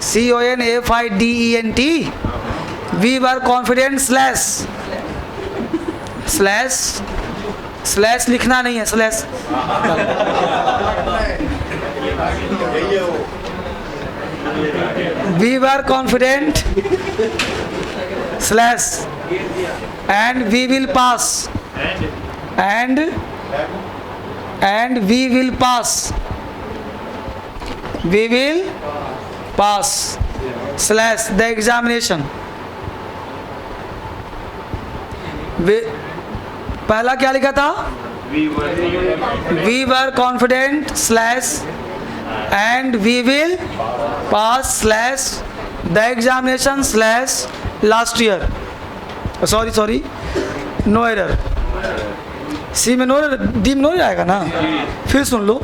CONFIDENT, we were confident slash लिखना नहीं है, slash. We were confident slash and we will pass, and and we will pass slash the examination. पहला क्या लिखा था? we were confident slash and we will pass slash the examination slash last year. Sorry no error. C में नो एरर, डी में नो एरर आएगा ना. फिर सुन लो,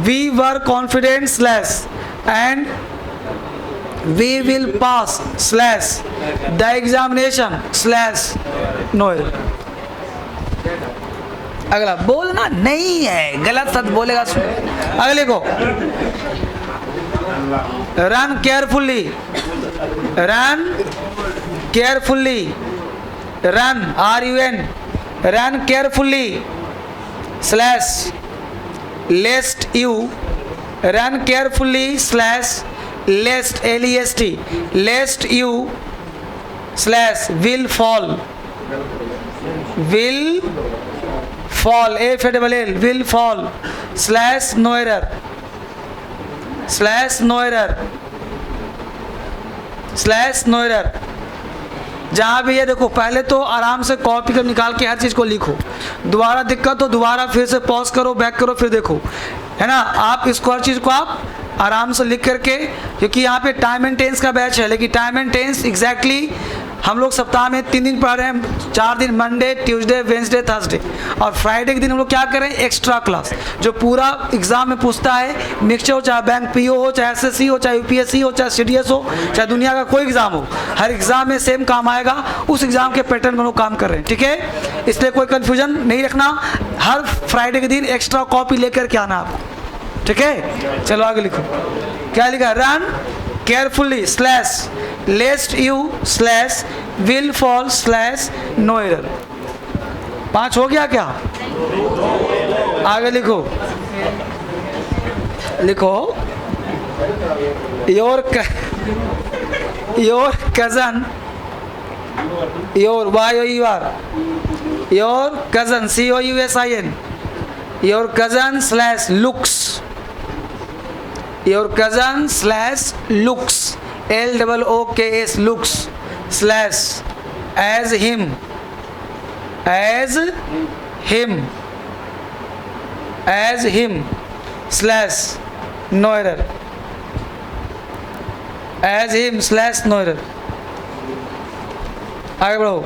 we were confident slash and we will pass slash the examination slash no error. अगला बोलना नहीं है, गलत शब्द बोलेगा. अगले को run carefully, run RUN, run carefully slash lest you, run carefully slash lest LEST, lest you slash will fall AFL will fall slash no error जहाँ भी ये देखो, पहले तो आराम से कॉपी कर निकाल के हर चीज़ को लिखो. दोबारा दिक्कत हो दोबारा फिर से पॉज करो, बैक करो, फिर देखो, है ना. आप इसको हर चीज़ को आप आराम से लिख करके, क्योंकि यहाँ पे टाइम एंड टेंस का बैच है, लेकिन टाइम एंड टेंस एग्जैक्टली हम लोग सप्ताह में 3 दिन पढ़ रहे हैं. 4 दिन, मंडे, ट्यूसडे, वेंसडे, थर्सडे, और फ्राइडे के दिन हम लोग क्या करें, एक्स्ट्रा क्लास, जो पूरा एग्जाम में पूछता है. मिक्सचर हो, चाहे बैंक पीओ हो, चाहे एसएससी हो, चाहे यूपीएससी हो, चाहे सीडीएस हो, चाहे दुनिया का कोई एग्जाम हो, हर एग्जाम में सेम काम आएगा. उस एग्जाम के पैटर्न में हम लोग काम कर रहे हैं. ठीक है, इसलिए कोई कन्फ्यूजन नहीं रखना. हर फ्राइडे के दिन एक्स्ट्रा कॉपी लेकर के आना आपको. ठीक है, चलो आगे लिखो. क्या लिखा? Run carefully slash lest you slash will fall slash no error. 5 हो गया क्या? आगे लिखो your cousin, your YOUR, your cousin COUSIN, your cousin slash looks, your cousin slash looks LOOKS looks slash as him slash no error, as him slash no error. आगे बढ़ो.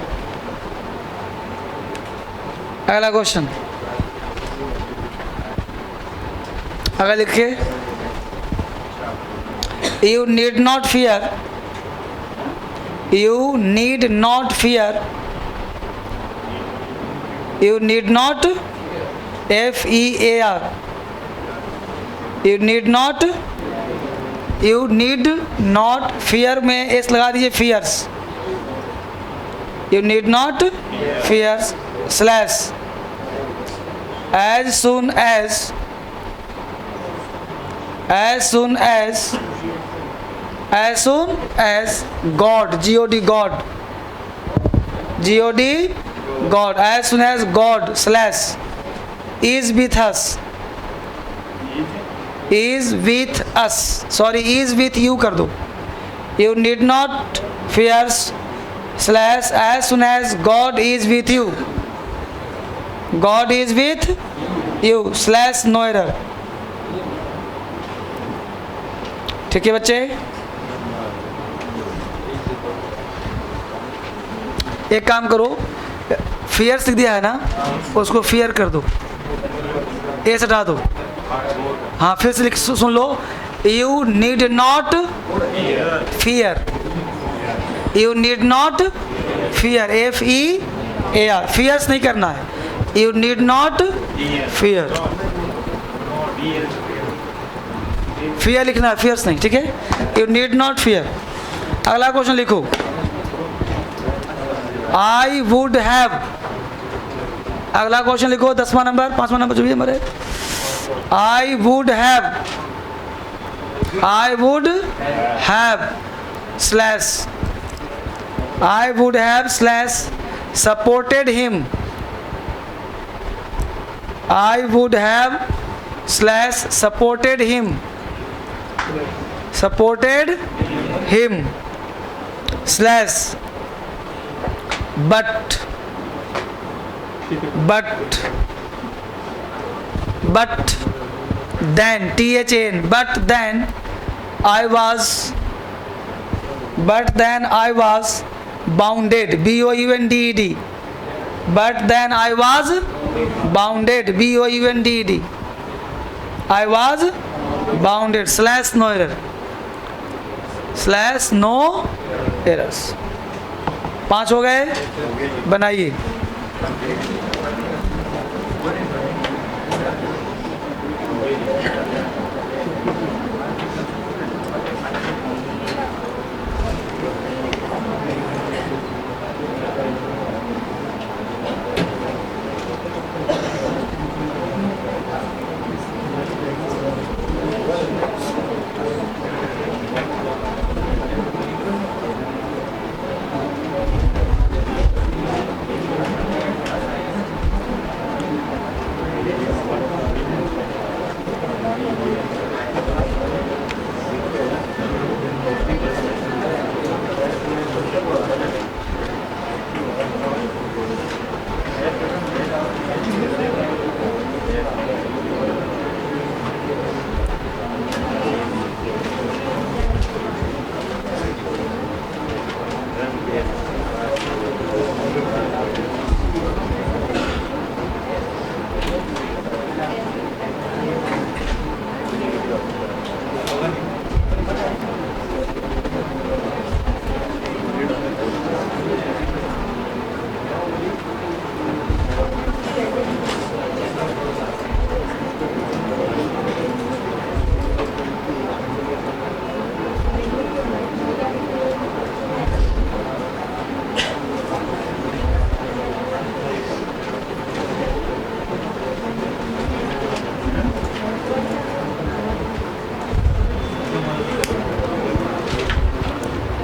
अगला क्वेश्चन अगर लिखे, you need not fear FEAR, you need not fear में एस लगा दीजिए, fears, you need not fear slash as soon as God, as soon as God slash is with us, is with you कर दो. You need not fear slash as soon as God is with you slash no error. ठीक है बच्चे, एक काम करो, फियर सीख दिया है ना, उसको फियर कर दो, ए से हटा दो. हाँ, फिर से सुन लो. You need not fear, FEAR, fears नहीं करना है. यू नीड नॉट फियर लिखना है, फियर्स नहीं. ठीक है, यू नीड नॉट फियर. अगला क्वेश्चन लिखो, आई वुड हैव. अगला क्वेश्चन लिखो, 10वां नंबर, 5वां नंबर जो भी हमारे. I would have slash supported him. I would have slash supported him slash but then THAN but then I was bounded BOUNDED but then I was bounded BOUNDED I was bounded slash no errors 5 हो गए, बनाइए।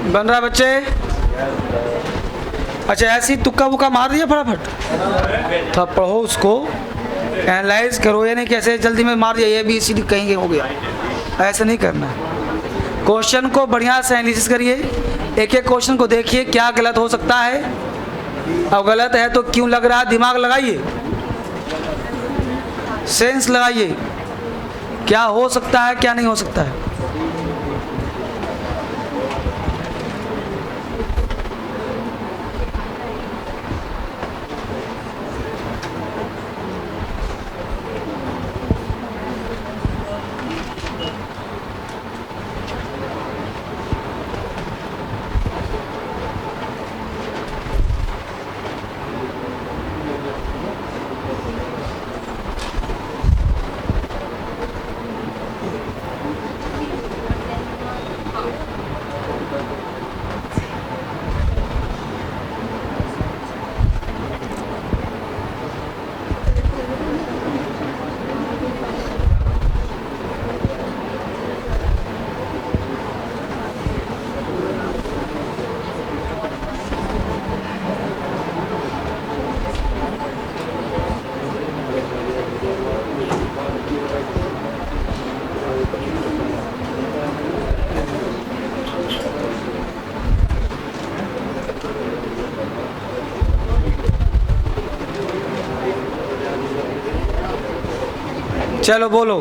बन रहा है बच्चे? अच्छा, ऐसी तुक्का वुक्का मार दिया फटाफट, तब पढ़ो उसको, एनालाइज करो, ये नहीं कैसे जल्दी में मार दिया ABCD कहीं हो गया, ऐसा नहीं करना। क्वेश्चन को बढ़िया से एनालिसिस करिए, एक एक क्वेश्चन को देखिए क्या गलत हो सकता है, और गलत है तो क्यों लग रहा है, दिमाग लगाइए, सेंस लगाइए, क्या हो सकता है क्या नहीं हो सकता है। चलो बोलो।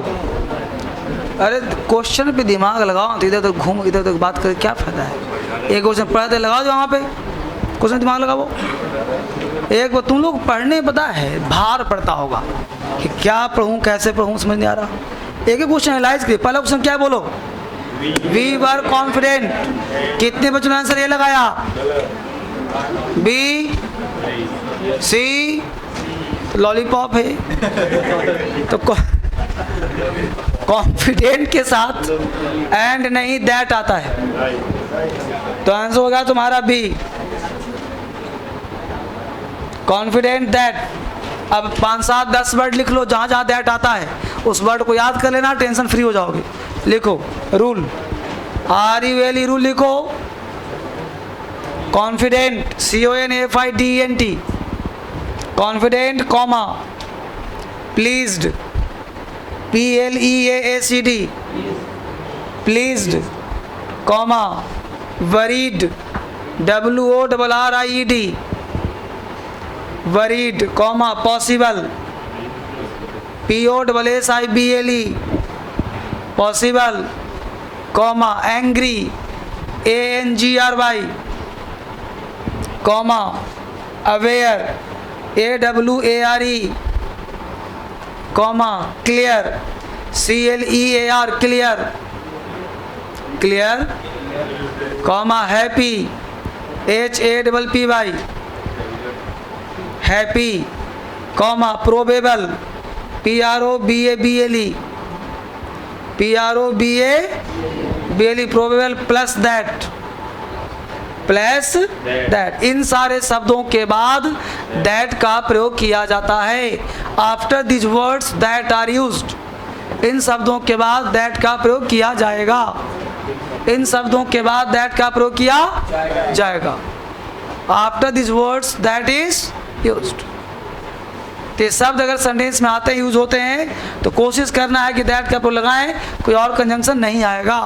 अरे क्वेश्चन पे दिमाग लगाओ, तो इधर तक घूम इधर तक बात करे क्या फायदा है। एक क्वेश्चन पढ़ा दे, लगाओ जो वहाँ पे क्वेश्चन दिमाग लगाओ। एक वो तुम लोग पढ़ने पता है भार पड़ता होगा कि क्या पढ़ूँ कैसे पढ़ूँ, समझ नहीं आ रहा। एक एक क्वेश्चन एनालाइज करिए। पहला क्वेश्चन क्या है बोलो, वी वर कॉन्फिडेंट, कितने बच्चों ने आंसर ये लगाया, बी सी, लॉलीपॉप है तो कॉन्फिडेंट के साथ एंड नहीं दैट आता है, तो आंसर होगा तुम्हारा बी, कॉन्फिडेंट दैट। अब 5, 7, 10 वर्ड लिख लो, जहाँ जहाँ दैट आता है उस वर्ड को याद कर लेना, टेंशन फ्री हो जाओगे। लिखो रूल, RULE रूल लिखो, confident CONFIDENT, confident comma pleased, PLEAACD, pleased, comma worried, WORRIED, worried, comma possible, POSSIBLE, possible, comma angry, ANGRY, comma aware, AWARE, comma clear, CLEAR, clear, clear, comma happy, HAPPY, happy, comma probable, PROBABLE, probable, plus that, इन सारे शब्दों के बाद दैट का प्रयोग किया जाता है। After this words that are used, इन शब्दों के बाद दैट का प्रयोग किया जाएगा, इन शब्दों के बाद दैट का प्रयोग किया जाएगा। After this words that is used. तो ये शब्द अगर सेंटेंस में आते हैं, यूज होते हैं, तो कोशिश करना है कि दैट का प्रयोग लगाएं, कोई और कंजंक्शन नहीं आएगा।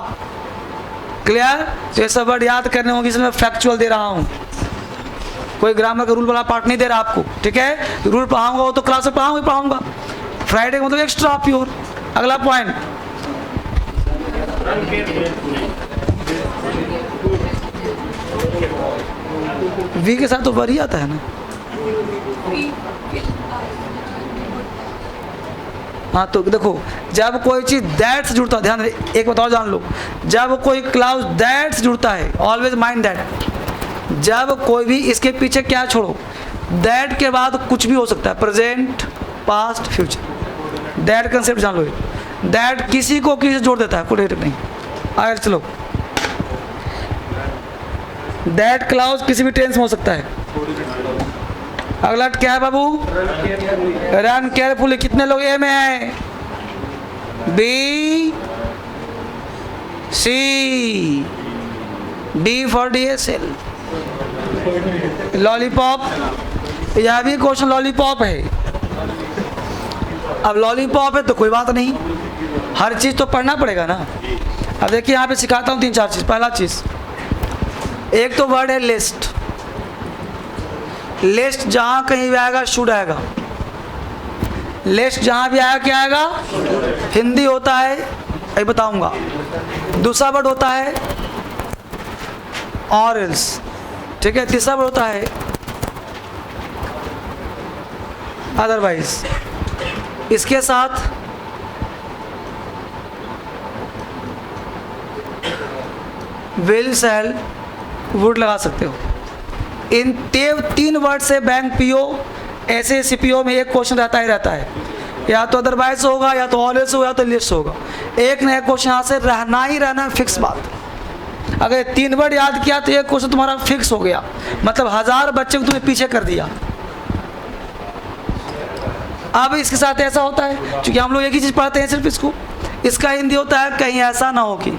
क्लियर? तो ये सब वर्ड याद करने होंगे, इसमें फैक्चुअल दे रहा हूँ, कोई ग्रामर का रूल वाला पार्ट नहीं दे रहा आपको, ठीक है? रूल पढ़ाऊंगा वो तो क्लास में पढ़ाऊंगा, फ्राइडे का मतलब एक्स्ट्रा प्योर। अगला पॉइंट, वी के साथ तो वरी आता है ना। हाँ, तो देखो जब कोई चीज दैट से जुड़ता है, ध्यान एक बताओ जान लो, जब कोई क्लाउज दैट से जुड़ता है, ऑलवेज माइंड दैट, जब कोई भी इसके पीछे क्या छोड़ो, दैट के बाद कुछ भी हो सकता है, present, past, future, that concept जान लो। दैट किसी को किसी से जोड़ देता है, कोई नहीं। आगे चलो, दैट क्लाउज किसी भी टेंस में हो सकता है। अगला क्या है बाबू? Run carefully. कितने लोग ए में हैं? B, C, D for DSL। Lollipop, यह भी क्वेश्चन लॉलीपॉप है। अब लॉलीपॉप है तो कोई बात नहीं, हर चीज तो पढ़ना पड़ेगा ना। अब देखिए यहाँ पे सिखाता हूँ 3-4 चीज। पहला चीज, एक तो वर्ड है लिस्ट। लिस्ट जहां कहीं भी आएगा शुड आएगा। लिस्ट जहां भी आएगा क्या आएगा? हिंदी होता है, ये बताऊंगा। दूसरा वर्ड होता है और एल्स, ठीक है। तीसरा वर्ड होता है अदरवाइज। इसके साथ विल, शैल, वुड लगा सकते हो। इन 3 वर्ड से बैंक पीओ, ऐसे सीपीओ में एक क्वेश्चन रहता ही रहता है, या तो अदरवाइज होगा, या तो ऑलवेज होगा, या तो लिस्ट होगा। एक नया क्वेश्चन यहाँ से रहना ही रहना है, फिक्स बात। अगर 3 वर्ड याद किया तो एक क्वेश्चन तुम्हारा फिक्स हो गया, मतलब 1000 बच्चे को तुमने पीछे कर दिया। अब इसके साथ ऐसा होता है, क्योंकि हम लोग एक ही चीज़ पढ़ते हैं सिर्फ इसको, इसका हिंदी होता है कहीं ऐसा ना हो कि,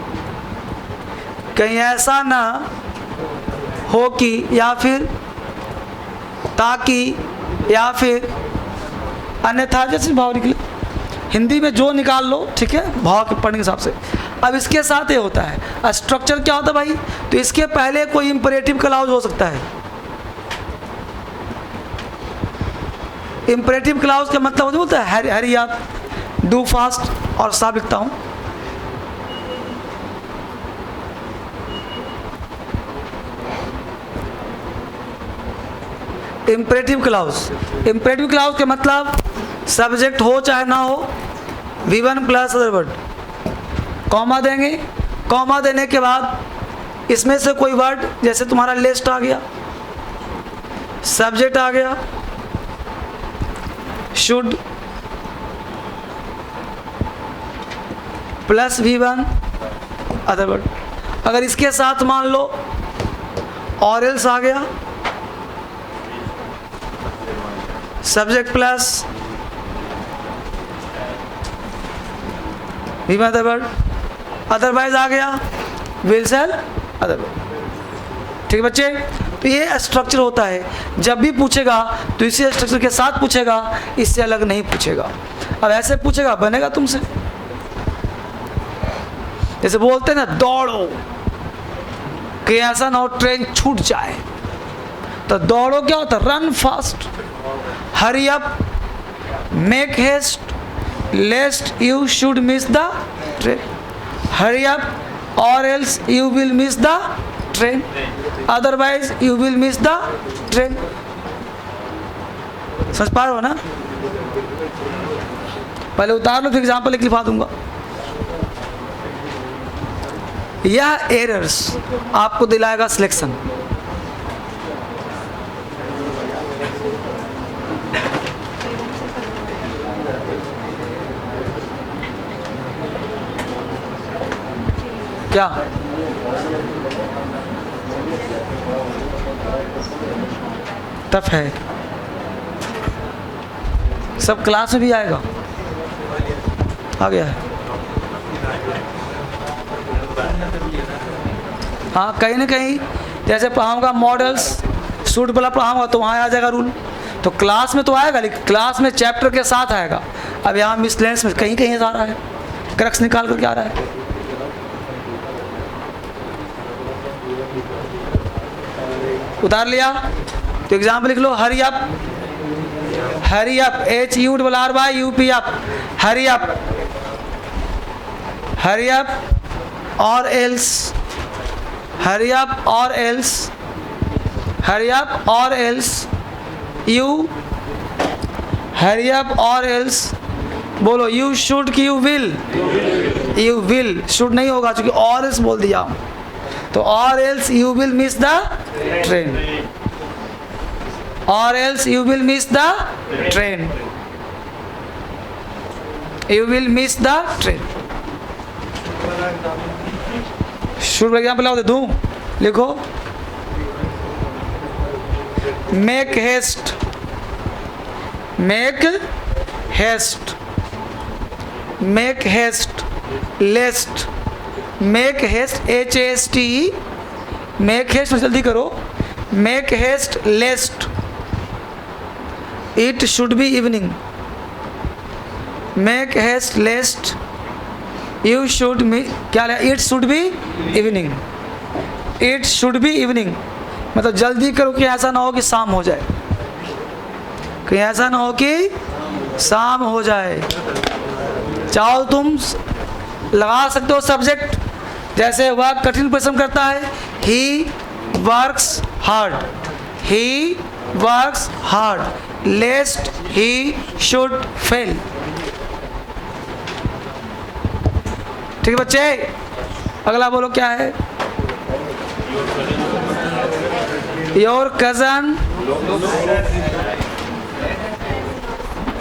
कहीं ऐसा ना हो कि, या फिर ताकि, या फिर अन्यथा, जैसे भाव निकले। हिंदी में जो निकाल लो, ठीक है, भाव के पढ़ने के हिसाब से। अब इसके साथ ये होता है स्ट्रक्चर क्या होता है भाई, तो इसके पहले कोई इंपरेटिव क्लॉज हो सकता है। इंपरेटिव क्लॉज का मतलब होता है हरी आप, डू फास्ट, और साफ लिखता हूँ। इंपरेटिव क्लाउज, इंपरेटिव क्लाउज के मतलब सब्जेक्ट हो चाहे ना हो, V1 plus other word, comma देंगे। कॉमा देने के बाद इसमें से कोई वर्ड, जैसे तुम्हारा लिस्ट आ गया, सब्जेक्ट आ गया, should plus V1 other word. अगर इसके साथ मान लो और एल्स आ गया, subject plus V1 other word, otherwise आ गया विल, शैल, अदर वर्ड। ठीक है बच्चे, तो ये स्ट्रक्चर होता है। जब भी पूछेगा तो इसी स्ट्रक्चर के साथ पूछेगा, इससे अलग नहीं पूछेगा। अब ऐसे पूछेगा बनेगा तुमसे? जैसे बोलते हैं ना दौड़ो, कि ऐसा ना हो ट्रेन छूट जाए, तो दौड़ो क्या होता है? Run fast, hurry up, make haste, lest you should miss the train. Hurry up or else you will miss the train, otherwise you will miss the train. समझ पा रहे हो ना? पहले उतार लो, फिर एग्जाम्पल एक लिखवा दूंगा। यह एरर्स आपको दिलाएगा सिलेक्शन। क्या टफ है? सब क्लास में भी आएगा, आ गया है। हाँ, कहीं ना कहीं जैसे पढ़ाऊँगा मॉडल्स सूट वाला पढ़ाऊँगा तो वहाँ आ जाएगा रूल, तो क्लास में तो आएगा, लेकिन क्लास में चैप्टर के साथ आएगा। अब यहाँ मिसलेंस में कहीं कहीं आ रहा है, क्रक्स निकाल करके आ रहा है। उतार लिया तो एग्जाम्पल लिख लो। Hurry up, hurry up, H U double R Y U P up, hurry up, hurry up or else, hurry up or else, hurry up or else you, hurry up or else, बोलो यू शुड की you will, you will, should नहीं होगा क्योंकि और एल्स बोल दिया, तो or else you will miss the train, or else you will miss the train, you will miss the train. Should example दे दूं, लिखो make haste, make haste, make haste, lest, make haste, H S T, make haste, जल्दी करो, make haste lest, it should be evening, make haste lest you should me, क्या है? It should be evening, it should be evening, मतलब जल्दी करो कि ऐसा ना हो कि शाम हो जाए, कि ऐसा ना हो कि शाम हो जाए। चाहो तुम लगा सकते हो सब्जेक्ट, जैसे वह कठिन परिश्रम करता है, he works hard, he works hard, lest he should fail. ठीक है बच्चे, अगला बोलो क्या है? योर कजन,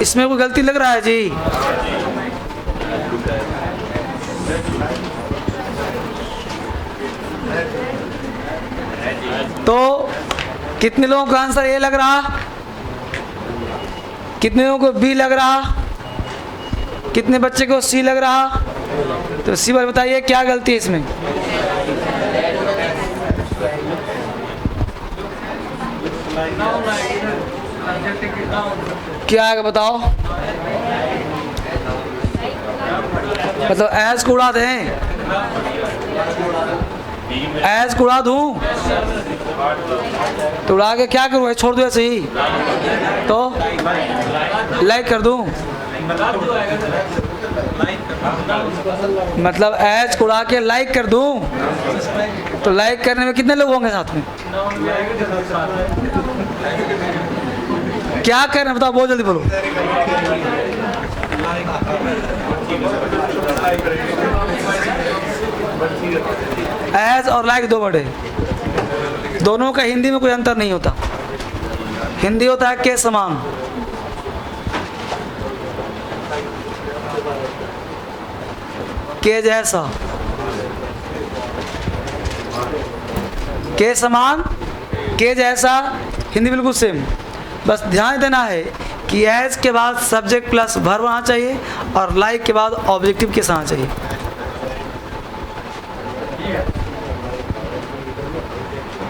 इसमें कोई गलती लग रहा है जी? तो कितने लोगों का आंसर ए लग रहा, कितने लोगों को बी लग रहा, कितने बच्चे को सी लग रहा? तो सी बार बताइए क्या गलती है इसमें? क्या है बताओ? मतलब एज को उड़ा दें, एज को उड़ा दूं तो उड़ा के क्या करूँ? छोड़ दो ऐसे ही, तो लाइक कर दूं? मतलब एज को उड़ा के लाइक कर दूं, तो लाइक करने में कितने लोग होंगे साथ में? क्या कर रहे हैं बताओ, बहुत जल्दी बोलो। एज और लाइक दो वर्ड है, दोनों का हिंदी में कोई अंतर नहीं होता। हिंदी होता है के समान, के जैसा, के समान, के जैसा, हिंदी बिल्कुल सेम। बस ध्यान देना है कि एज के बाद सब्जेक्ट प्लस वर्ब आना चाहिए और लाइक के बाद ऑब्जेक्टिव के साथ चाहिए।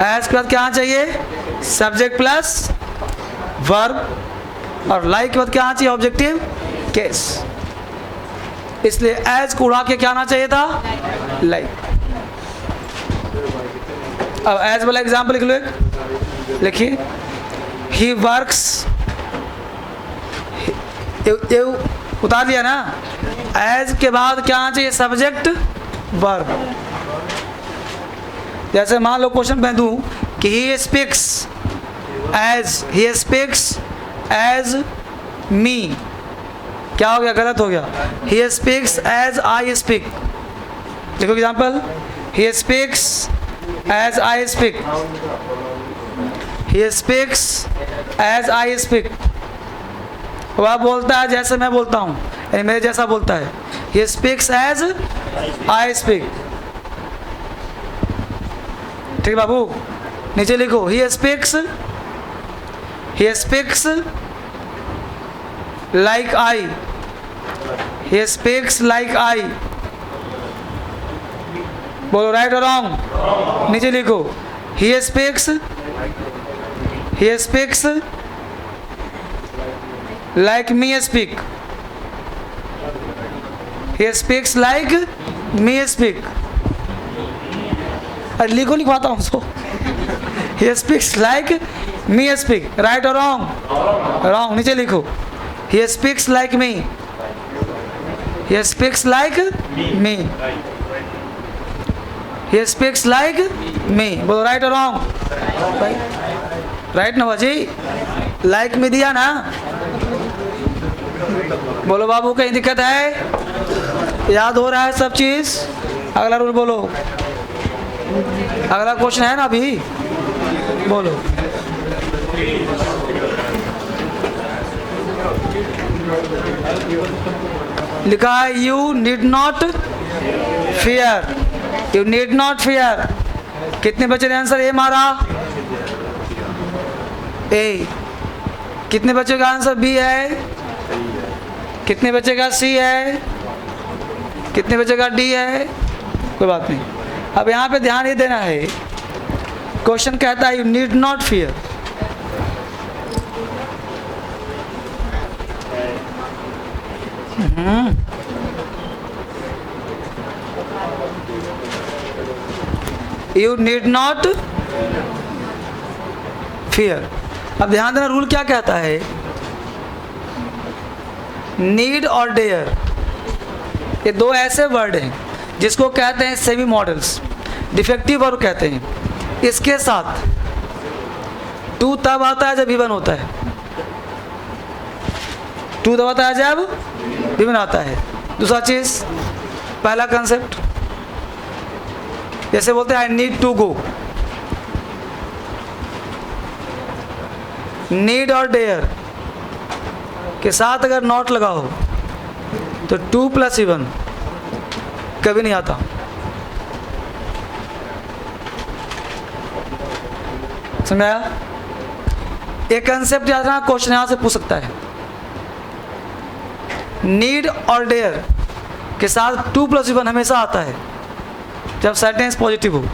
एज के बाद क्या आना चाहिए? सब्जेक्ट प्लस वर्ब, और लाइक के बाद क्या आना चाहिए? ऑब्जेक्टिव केस, इसलिए एज को उड़ा के क्या आना चाहिए था, लाइक। अब एज वाला एग्जाम्पल लिख लो एक, लिखिए ही वर्क्स, ये उतार दिया ना। एज के बाद क्या आना चाहिए, सब्जेक्ट वर्ब। जैसे मान लो क्वेश्चन मैं दूं कि ही स्पीक्स एज मी, क्या हो गया, गलत हो गया। He speaks as I speak, देखो example, he speaks as I speak, he speaks as I speak. वह बोलता है जैसे मैं बोलता हूँ, यानी मेरे जैसा बोलता है। He speaks as I speak, ठीक बाबू। नीचे लिखो he speaks like I, he speaks like I. बोलो राइट और रॉन्ग। नीचे लिखो he speaks like me speak, he speaks like me speak. लिखो, लिखवाता हूँ उसको। He speaks like me speak, right और रॉन्ग, रॉन्ग। नीचे लिखो he speaks like me, he speaks like me, he speaks like me. बोलो राइट और रॉन्ग, राइट ना बाजी, लाइक में दिया ना। बोलो बाबू कहीं दिक्कत है, याद हो रहा है सब चीज। अगला रूल बोलो, अगला क्वेश्चन है ना अभी, बोलो। लिखा है you need not fear, you need not fear. कितने बच्चे ने आंसर ए मारा, ए। कितने बच्चों का आंसर बी है, कितने बच्चे का सी है, कितने बच्चे का डी है, कोई बात नहीं। अब यहाँ पे ध्यान ये देना है, क्वेश्चन कहता है you need not fear. You need not fear. अब ध्यान देना रूल क्या कहता है, नीड और डेयर, ये दो ऐसे वर्ड हैं जिसको कहते हैं सेमी मॉडल्स, डिफेक्टिव वर्ब कहते हैं। इसके साथ टू तब आता है जब विवन होता है, टू तब आता है जब विवन आता है। दूसरा चीज, पहला कंसेप्ट, जैसे बोलते हैं I need to go, need और डेयर के साथ अगर नॉट लगा हो तो टू प्लस इवन कभी नहीं आता। समझ आया? एक कंसेप्ट याद रखना, क्वेश्चन यहां से पूछ सकता है। नीड और डेयर के साथ टू प्लस इवन हमेशा आता है जब सेंटेंस पॉजिटिव हो,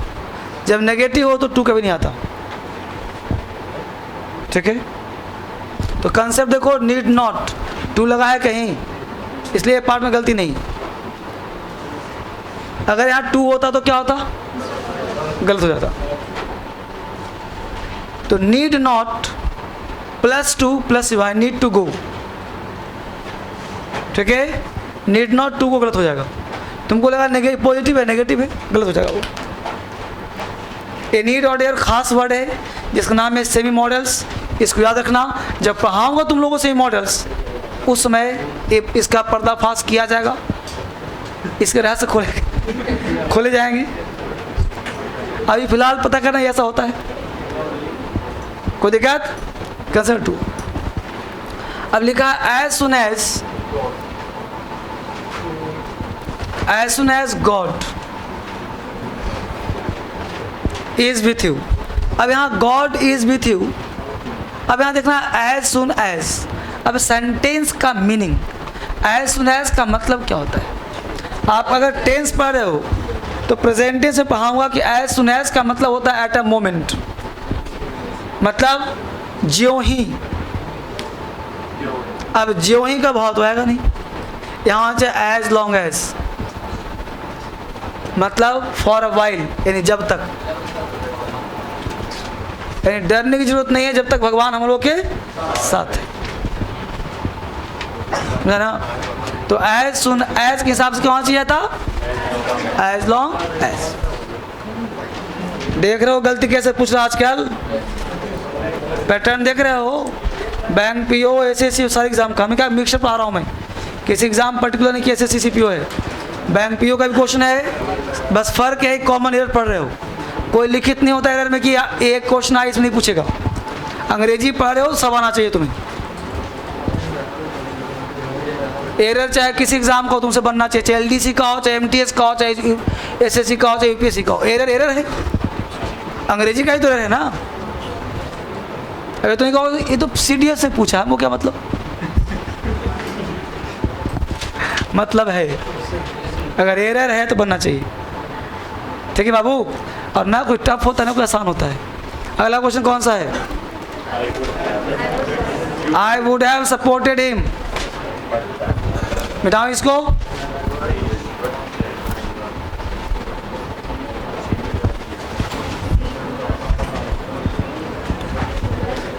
जब नेगेटिव हो तो टू कभी नहीं आता। ठीक है, तो कंसेप्ट देखो, नीड नॉट, टू लगा है कहीं, इसलिए पार्ट में गलती नहीं। अगर यहाँ टू होता तो क्या होता, गलत हो जाता। तो need not plus to plus I need to go, ठीक है, नीड नॉट टू को गलत हो जाएगा। तुमको लगा नेगेटिव पॉजिटिव है, नेगेटिव है, गलत हो जाएगा वो। ये नीड और डेयर खास वर्ड है जिसका नाम है सेमी मॉडल्स। इसको याद रखना, जब पढ़ाऊंगा तुम लोगों सेमी मॉडल्स उस समय इसका पर्दाफाश किया जाएगा, इसके रहस्य खोले जाएंगे। अभी फिलहाल पता करना ऐसा होता है, कोई दिक्कत। कंसेप्ट टू, अब लिखा है as soon as God is with you. अब यहाँ गॉड इज विथ यू, अब यहाँ देखना एज सुन एज। अब सेंटेंस का मीनिंग, एज सुन एज का मतलब क्या होता है। आप अगर टेंस पढ़ रहे हो तो प्रेजेंट टेंस में पढ़ाऊंगा कि एज सुन एज का मतलब होता है एट अ मोमेंट, मतलब ज्यों ही, अब ज्यो ही का भाव तो आएगा नहीं। यहाँ से एज लॉन्ग एज मतलब फॉर अ वाइल, यानी जब तक, यानी डरने की जरूरत नहीं है जब तक भगवान हम लोग के साथ है ना। तो एज सुन, एज के हिसाब से क्या होना चाहिए था, एज लॉन्ग एज। देख रहे हो गलती कैसे पूछ रहा आजकल, पैटर्न देख रहे हो। बैंक पीओ एसएससी सारे एग्जाम का, मैं क्या मिक्सअप पढ़ा रहा हूँ मैं, किसी एग्जाम पर्टिकुलर नहीं कि एसएससी सीपीओ है। बैंक पीओ का भी क्वेश्चन है, बस फर्क है कॉमन एरर पढ़ रहे हो। कोई लिखित नहीं होता एरर में कि एक क्वेश्चन आया इसमें नहीं पूछेगा। अंग्रेजी पढ़ रहे हो सब आना चाहिए तुम्हें। एरर चाहे किसी एग्जाम का हो तुमसे बनना चाहिए, चाहे एलडीसी का हो, चाहे एमटीएस का हो, चाहे एसएससी का हो, चाहे यूपीएससी का हो। एरर एरर है, अंग्रेजी का ही तो एरर है ना। अगर तुम्हें कहो ये तो सीडीएस से पूछा है, वो क्या मतलब, मतलब है अगर एरर है तो बनना चाहिए, ठीक है बाबू। और ना कोई टफ होता है ना कोई आसान होता है। अगला क्वेश्चन कौन सा है, I would have supported him. मिटाओ इसको।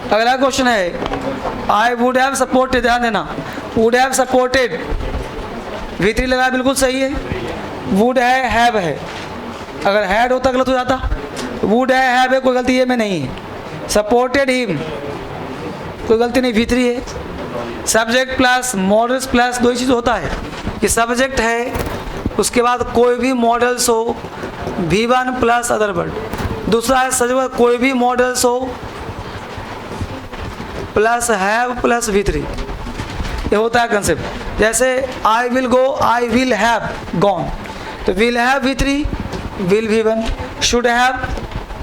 अगला क्वेश्चन है आई वुड हैव सपोर्टेड, ध्यान देना, वुड हैव सपोर्टेड V3 लगाया बिल्कुल सही है। वुड है, हैव है, अगर हैड होता गलत हो जाता। वुड है, हैव है, कोई गलती ये में नहीं है। सपोर्टेड हिम कोई गलती नहीं, V3 है। सब्जेक्ट प्लस मॉडल्स प्लस दो ही चीज़ होता है कि सब्जेक्ट है उसके बाद कोई भी मॉडल्स हो V1 प्लस अदर वर्ड। दूसरा है सब्जेक्ट कोई भी मॉडल्स हो प्लस हैव प्लस V3, ये होता है कंसेप्ट। जैसे I will go, I will have gone, तो will have V3, will V1, should have,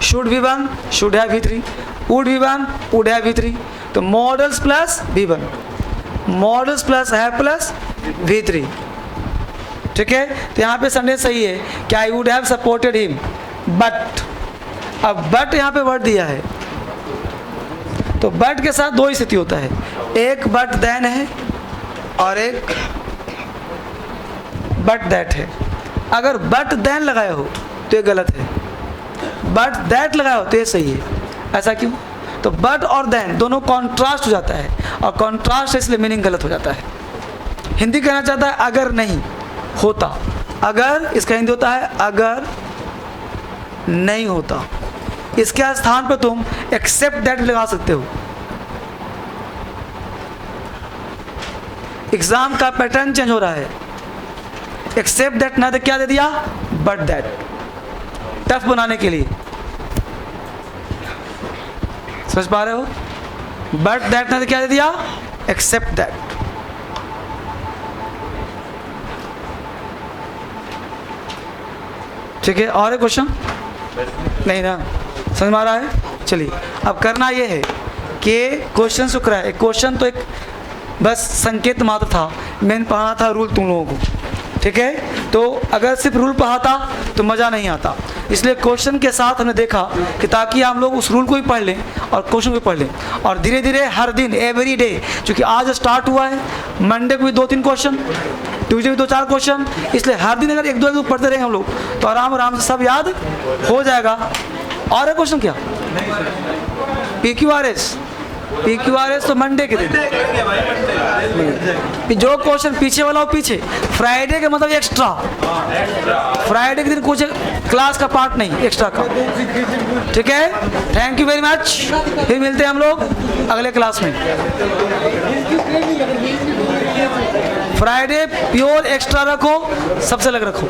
should V1, should have V3, would V1, would have V3। तो models plus V1, models plus have plus V3, ठीक है। तो यहाँ पे सेंटेंस सही है कि I would have supported him but. अब बट यहाँ पे वर्ड दिया है, तो बट के साथ दो ही स्थिति होता है, एक बट देन है और एक बट दैट है। अगर बट देन लगाए हो तो ये गलत है, बट दैट लगाए हो तो ये सही है। ऐसा क्यों, तो बट और देन दोनों कॉन्ट्रास्ट हो जाता है, और कॉन्ट्रास्ट इसलिए मीनिंग गलत हो जाता है। हिंदी कहना चाहता है अगर नहीं होता, अगर इसका हिंदी होता है अगर नहीं होता। इसके स्थान पर तुम एक्सेप्ट दैट भी लगा सकते हो। एग्जाम का पैटर्न चेंज हो रहा है, एक्सेप्ट दैट ना तो क्या दे दिया, बट दैट, टफ बनाने के लिए। समझ पा रहे हो, बट दैट ना तो क्या दे दिया, एक्सेप्ट दैट। ठीक है, और एक क्वेश्चन नहीं ना, समझ में आ रहा है। चलिए अब करना ये है कि क्वेश्चन शुक्र है, एक क्वेश्चन तो एक बस संकेत मात्र था, मैंने पढ़ा था रूल तुम लोगों को, ठीक है। तो अगर सिर्फ रूल पढ़ाता तो मज़ा नहीं आता, इसलिए क्वेश्चन के साथ हमने देखा कि ताकि हम लोग उस रूल को भी पढ़ लें और क्वेश्चन को भी पढ़ लें, और धीरे धीरे हर दिन एवरी डे, क्योंकि आज स्टार्ट हुआ है, मंडे को भी 2-3 क्वेश्चन, ट्यूजडे भी 2-4 क्वेश्चन, इसलिए हर दिन अगर 1-2 पढ़ते रहेंगे हम लोग तो आराम आराम से सब याद हो जाएगा। और एक क्वेश्चन क्या, PQRS तो मंडे के दिन, जो क्वेश्चन पीछे वाला हो पीछे, फ्राइडे के मतलब एक्स्ट्रा, फ्राइडे के दिन कुछ क्लास का पार्ट नहीं, एक्स्ट्रा का, ठीक है। थैंक यू वेरी मच, फिर मिलते हैं हम लोग अगले क्लास में। फ्राइडे प्योर एक्स्ट्रा रखो, सबसे अलग रखो।